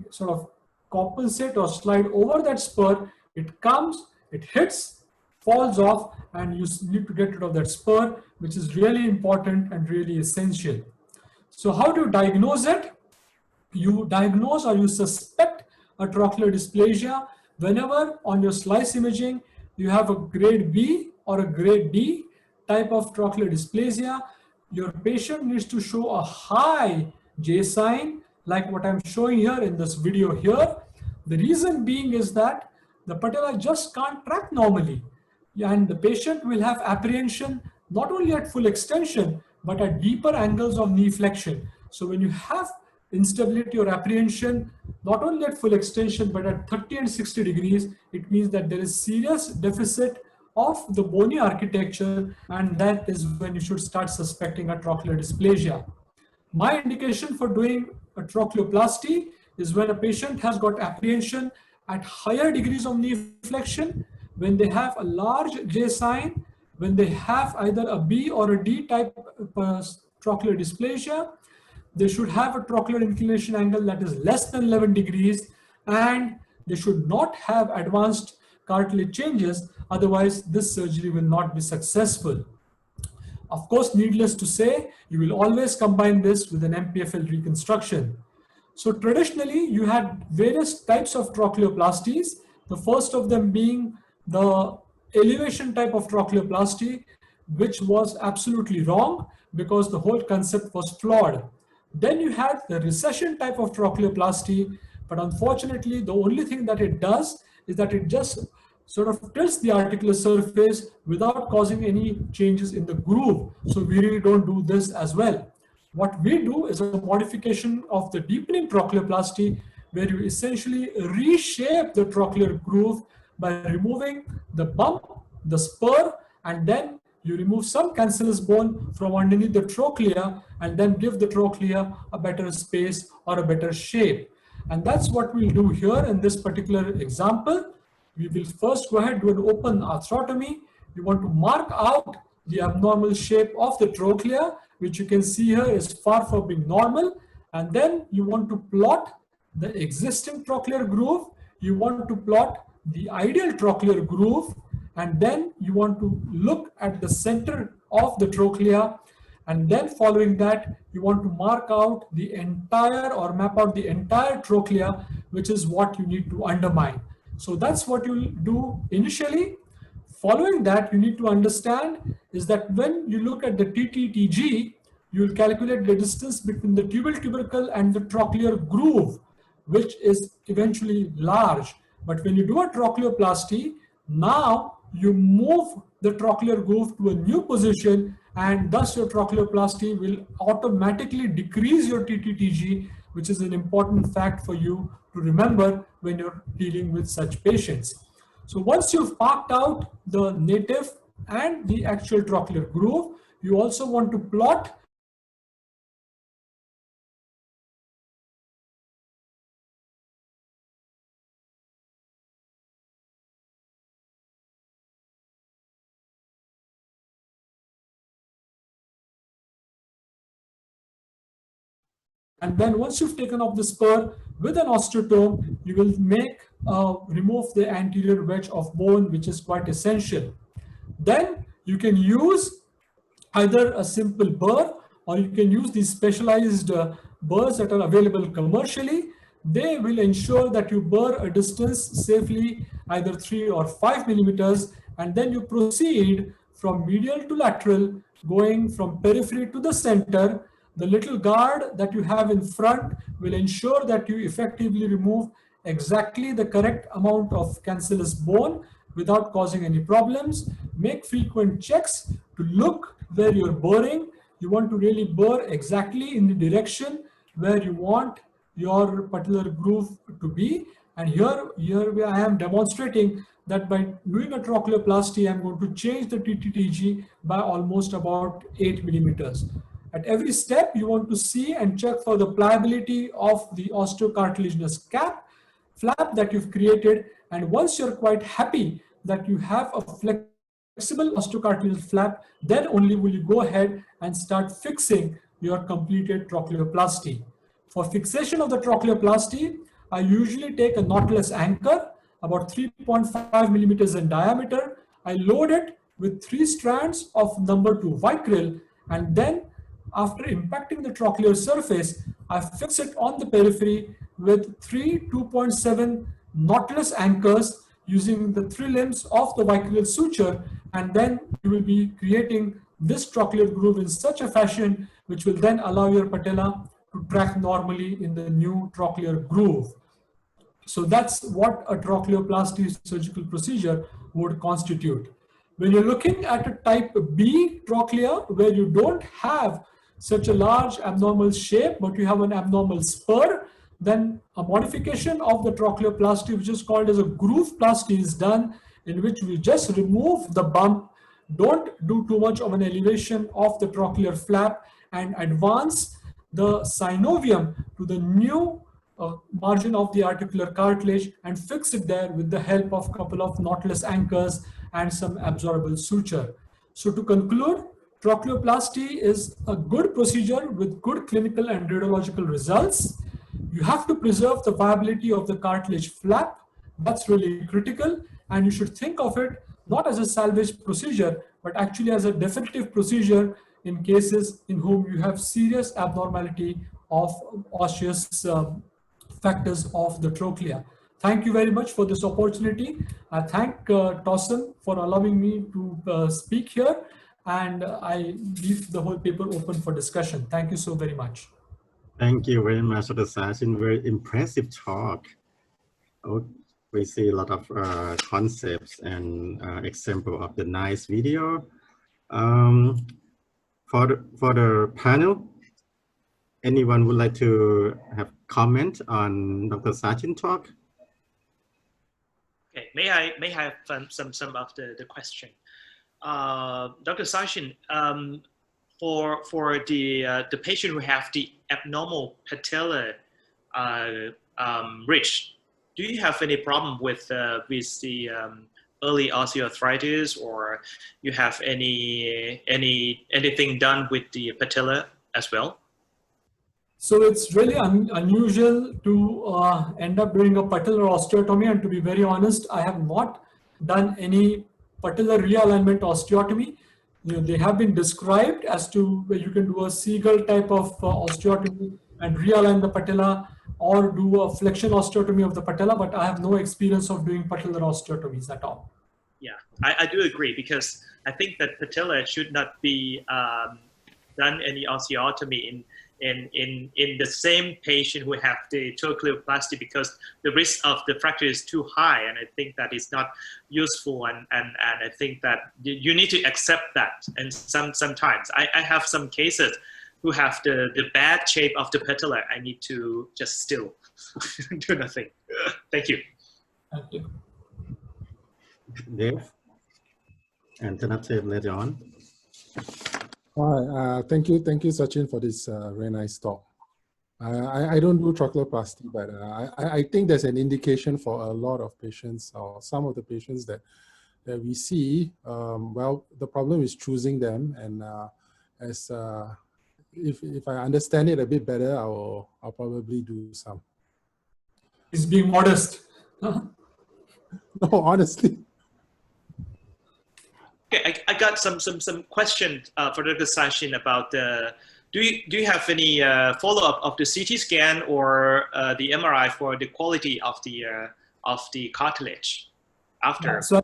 [SPEAKER 4] sort of compensate or slide over that spur. It comes, it hits, falls off, and you need to get rid of that spur, which is really important and really essential. So how do you diagnose it? You diagnose or you suspect a trochlear dysplasia whenever on your slice imaging you have a grade B or a grade D type of trochlear dysplasia. Your patient needs to show a high J sign, like what I'm showing here in this video here. The reason being is that the patella just can't track normally, and the patient will have apprehension not only at full extension, but at deeper angles of knee flexion. So when you have instability or apprehension, not only at full extension, but at 30 and 60 degrees, it means that there is serious deficit of the bony architecture, and that is when you should start suspecting a trochlear dysplasia. My indication for doing a trochleoplasty is when a patient has got apprehension at higher degrees of knee flexion, when they have a large J sign, when they have either a B or a D type trochlear dysplasia. They should have a trochlear inclination angle that is less than 11 degrees, and they should not have advanced cartilage changes. Otherwise, this surgery will not be successful. Of course, needless to say, you will always combine this with an MPFL reconstruction. So traditionally, you had various types of trochleoplasties. The first of them being the elevation type of trochleoplasty, which was absolutely wrong because the whole concept was flawed. Then you had the recession type of trochleoplasty, but unfortunately, the only thing that it does is that it just sort of tilts the articular surface without causing any changes in the groove. So we really don't do this as well. What we do is a modification of the deepening trochleoplasty, where you essentially reshape the trochlear groove by removing the bump, the spur, and then you remove some cancellous bone from underneath the trochlea and then give the trochlea a better space or a better shape. And that's what we'll do here in this particular example. We will first go ahead and do an open arthrotomy. We want to mark out the abnormal shape of the trochlea, which you can see here is far from being normal. And then you want to plot the existing trochlear groove. You want to plot the ideal trochlear groove. And then you want to look at the center of the trochlea. And then following that, you want to mark out the entire or map out the entire trochlea, which is what you need to undermine. So that's what you'll do initially. Following that, you need to understand is that when you look at the TTTG, you'll calculate the distance between the tubal tubercle and the trochlear groove, which is eventually large. But when you do a trochleoplasty, now you move the trochlear groove to a new position, and thus your trochleoplasty will automatically decrease your TTTG, which is an important fact for you to remember when you're dealing with such patients. So once you've marked out the native and the actual trochlear groove, you also want to plot and then once you've taken off the spur with an osteotome, you will remove the anterior wedge of bone, which is quite essential. Then you can use either a simple burr or you can use these specialized burrs that are available commercially. They will ensure that you burr a distance safely, either 3 or 5 millimeters, and then you proceed from medial to lateral, going from periphery to the center. The little guard that you have in front will ensure that you effectively remove exactly the correct amount of cancellous bone without causing any problems. Make frequent checks to look where you're burring. You want to really burr exactly in the direction where you want your particular groove to be. And here I am demonstrating that by doing a trochleoplasty, I'm going to change the TTTG by almost about 8 millimeters. At every step, you want to see and check for the pliability of the osteocartilaginous flap that you've created. And once you're quite happy that you have a flexible osteocartilaginous flap, then only will you go ahead and start fixing your completed trochleoplasty. For fixation of the trochleoplasty, I usually take a knotless anchor, about 3.5 millimeters in diameter. I load it with 3 strands of number 2 vicryl, and then after impacting the trochlear surface, I fix it on the periphery with 3 2.7 knotless anchors using the 3 limbs of the vicryl suture, and then you will be creating this trochlear groove in such a fashion which will then allow your patella to track normally in the new trochlear groove. So that's what a trochleoplasty surgical procedure would constitute. When you're looking at a type B trochlea where you don't have such a large abnormal shape, but you have an abnormal spur, then a modification of the trochleoplasty, which is called as a grooveplasty, is done, in which we just remove the bump, don't do too much of an elevation of the trochlear flap, and advance the synovium to the new margin of the articular cartilage and fix it there with the help of a couple of knotless anchors and some absorbable suture. So to conclude, trochleoplasty is a good procedure with good clinical and radiological results. You have to preserve the viability of the cartilage flap. That's really critical, and you should think of it not as a salvage procedure, but actually as a definitive procedure in cases in whom you have serious abnormality of osseous factors of the trochlea. Thank you very much for this opportunity. I thank TOSSM for allowing me to speak here, and I leave the whole paper open for discussion. Thank you so very much.
[SPEAKER 1] Thank you very much, Dr. Sachin. Very impressive talk. Oh, we see a lot of concepts and example of the nice video. For the panel, anyone would like to have comment on Dr. Sachin talk?
[SPEAKER 5] Okay, may I have some of the question? Dr. Sachin, for the patient who have the abnormal patellar ridge, do you have any problem with the early osteoarthritis, or you have anything done with the patella as well?
[SPEAKER 4] So it's really unusual to end up doing a patellar osteotomy, and to be very honest, I have not done any patellar realignment osteotomy. They have been described as to where you can do a seagull type of osteotomy and realign the patella, or do a flexion osteotomy of the patella, but I have no experience of doing patellar osteotomies at all.
[SPEAKER 5] Yeah, I do agree, because I think that patella should not be done any osteotomy in the same patient who have the torculoplasty, because the risk of the fracture is too high, and I think that is not useful, and I think that you need to accept that. And sometimes I have some cases who have the bad shape of the patella. I need to just still do nothing. Thank you.
[SPEAKER 4] Thank you.
[SPEAKER 1] Dave and Tanatev later on.
[SPEAKER 6] All right, thank you, Sachin, for this very nice talk. I don't do trochleoplasty, but I think there's an indication for a lot of patients, or some of the patients that we see. Well, the problem is choosing them, and if I understand it a bit better, I'll probably do some.
[SPEAKER 4] He's being modest.
[SPEAKER 6] No, honestly.
[SPEAKER 5] Okay, I got some questions for Dr. Sachin about the. Do you have any follow-up of the CT scan or the MRI for the quality of the cartilage after?
[SPEAKER 4] Yeah, so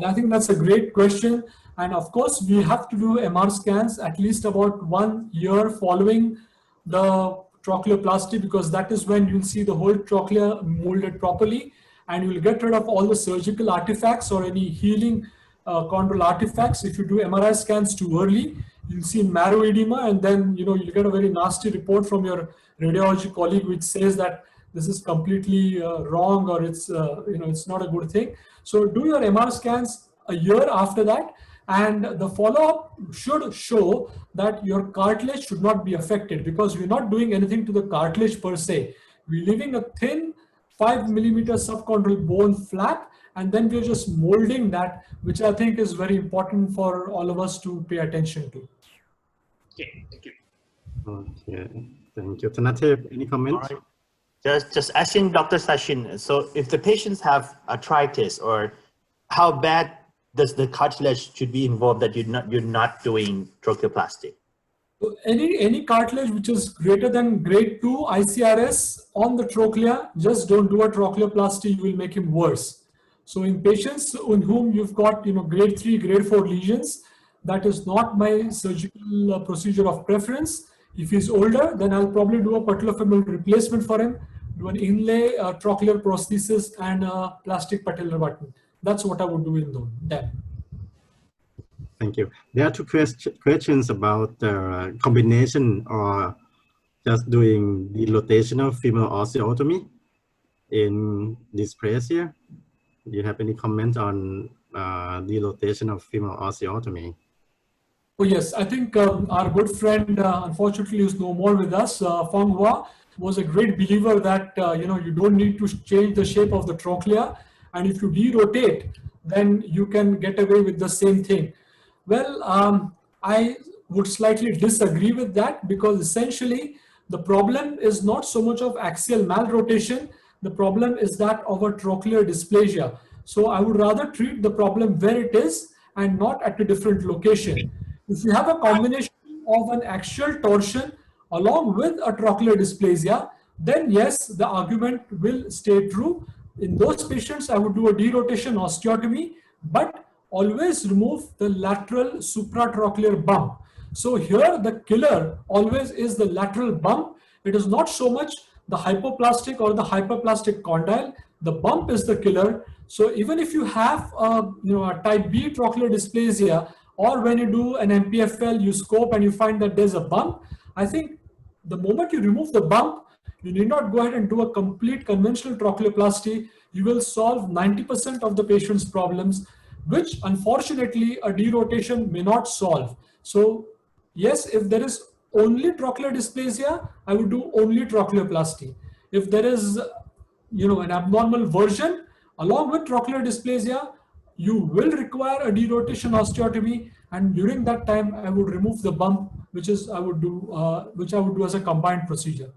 [SPEAKER 4] I think that's a great question, and of course we have to do MR scans at least about 1 year following the trochleoplasty, because that is when you'll see the whole trochlea molded properly, and you'll get rid of all the surgical artifacts or any healing chondral artifacts. If you do MRI scans too early, you'll see marrow edema, and then you'll get a very nasty report from your radiology colleague which says that this is completely wrong, or it's it's not a good thing. So do your MR scans a year after that, and the follow-up should show that your cartilage should not be affected, because we're not doing anything to the cartilage per se. We're leaving a thin 5 millimeter subchondral bone flat, and then we're just molding that, which I think is very important for all of us to pay attention to.
[SPEAKER 5] Okay, thank you.
[SPEAKER 1] Okay, thank you. Tanatev, any comments?
[SPEAKER 3] All right. Just asking Dr. Sachin, so if the patients have arthritis, or how bad does the cartilage should be involved that you're not doing trochleoplasty?
[SPEAKER 4] So any cartilage which is greater than grade 2 ICRS on the trochlea, just don't do a trochleoplasty, you will make him worse. So in patients in whom you've got grade 3, grade 4 lesions, that is not my surgical procedure of preference. If he's older, then I'll probably do a patellofemoral replacement for him, do an inlay, trochlear prosthesis, and a plastic patellar button. That's what I would do in them.
[SPEAKER 1] Thank you. There are two questions about combination or just doing the rotational femoral osteotomy in dysplasia. Do you have any comment on the rotational femoral osteotomy?
[SPEAKER 4] Oh yes, I think our good friend, unfortunately, who's no more with us, Feng Hua, was a great believer that you don't need to change the shape of the trochlea, and if you de-rotate, then you can get away with the same thing. Well, I would slightly disagree with that, because essentially the problem is not so much of axial malrotation. The problem is that of a trochlear dysplasia. So I would rather treat the problem where it is and not at a different location. If you have a combination of an axial torsion along with a trochlear dysplasia, then yes, the argument will stay true. In those patients, I would do a derotation osteotomy, but always remove the lateral supratrochlear bump. So here the killer always is the lateral bump. It is not so much the hypoplastic or the hyperplastic condyle. The bump is the killer. So even if you have a type B trochlear dysplasia, or when you do an MPFL, you scope and you find that there's a bump, I think the moment you remove the bump, you need not go ahead and do a complete conventional trochleoplasty. You will solve 90% of the patient's problems. which unfortunately a derotation may not solve. So yes, if there is only trochlear dysplasia, I would do only trochleoplasty. If there is, an abnormal version along with trochlear dysplasia, you will require a derotation osteotomy, and during that time I would remove the bump, which I would do as a combined procedure.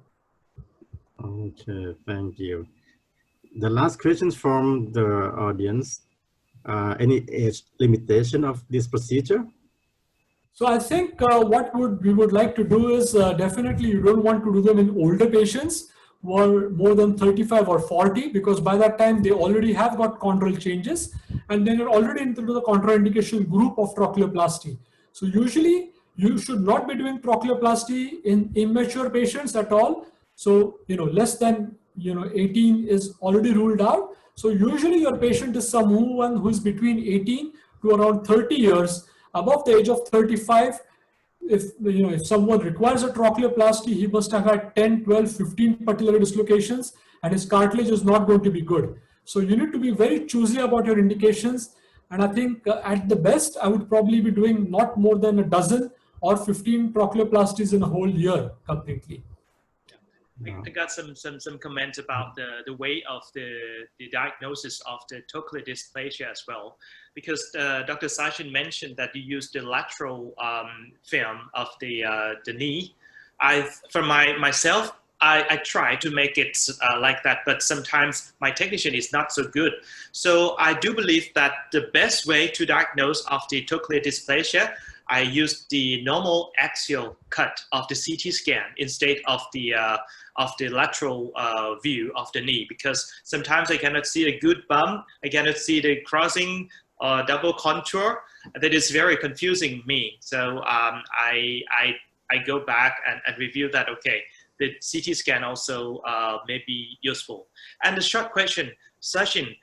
[SPEAKER 1] Okay, thank you. The last questions from the audience. Any age limitation of this procedure?
[SPEAKER 4] So I think what we would like to do is definitely you don't want to do them in older patients who are more than 35 or 40, because by that time they already have got chondral changes and then you're already into the contraindication group of trochleoplasty. So usually you should not be doing trochleoplasty in immature patients at all. So, less than, 18 is already ruled out. So usually your patient is someone who is between 18 to around 30 years. Above the age of 35, if someone requires a trochleoplasty, he must have had 10, 12, 15 patellar dislocations, and his cartilage is not going to be good. So you need to be very choosy about your indications. And I think at the best, I would probably be doing not more than a dozen or 15 trochleoplasties in a whole year completely.
[SPEAKER 5] I got some comments about the way of the diagnosis of the trochlear dysplasia as well, because Dr. Sachin mentioned that you use the lateral film of the knee. For myself, I try to make it like that, but sometimes my technician is not so good. So I do believe that the best way to diagnose of the trochlear dysplasia, I use the normal axial cut of the CT scan instead of the lateral view of the knee, because sometimes I cannot see a good bump, I cannot see the crossing double contour. That is very confusing me. So I go back and review that. Okay, the CT scan also may be useful. And the short question, Sachin,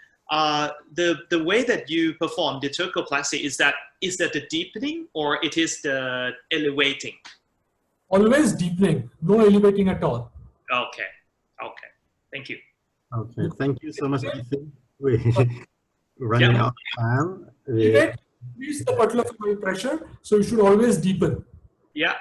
[SPEAKER 5] the way that you perform the trochleoplasty, is that the deepening or it is the elevating?
[SPEAKER 4] Always deepening, no elevating at all.
[SPEAKER 5] Okay. Thank you.
[SPEAKER 1] Okay, thank you so much. I think we're running out of time.
[SPEAKER 4] Increase the patellar pressure, so you should always deepen.
[SPEAKER 5] Yeah.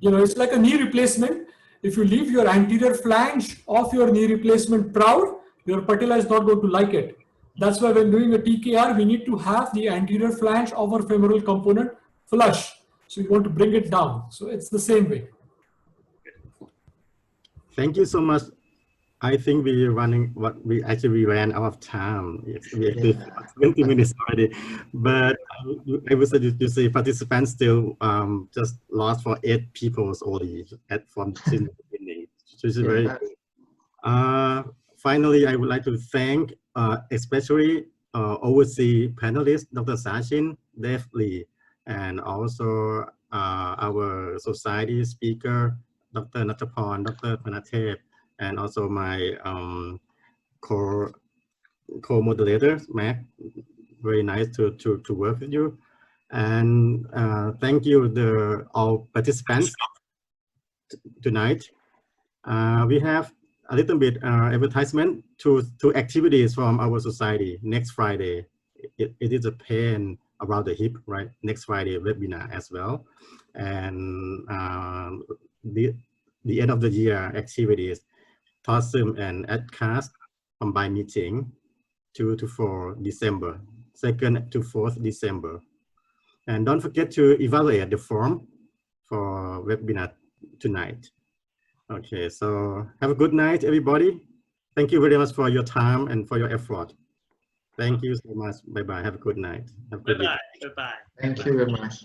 [SPEAKER 4] It's like a knee replacement. If you leave your anterior flange of your knee replacement proud, your patella is not going to like it. That's why when doing a TKR, we need to have the anterior flange of our femoral component flush. So you want to bring it down. So it's the same way.
[SPEAKER 1] Thank you so much. I think we ran out of time. We actually 20 minutes already. But I would say you say participants still just lost for 8 people only from the beginning. So it's very good. Finally, I would like to thank especially overseas panelists, Dr. Sachin, Dave Lee, and also our society speaker, Dr. Natapon, Dr. Panatev, and also my co-moderator, Mac. Very nice to work with you. And thank you, all participants tonight. We have a little bit advertisement to activities from our society next Friday. It is a pain around the hip, right? Next Friday webinar as well. And the end of the year activities, TOSSM and AdCast combined meeting 2 to 4 December, 2nd to 4th December. And don't forget to evaluate the form for webinar tonight. Okay, so have a good night, everybody. Thank you very much for your time and for your effort. Thank you so much. Bye-bye. Have a good night.
[SPEAKER 5] Bye-bye.
[SPEAKER 2] Thank you very much.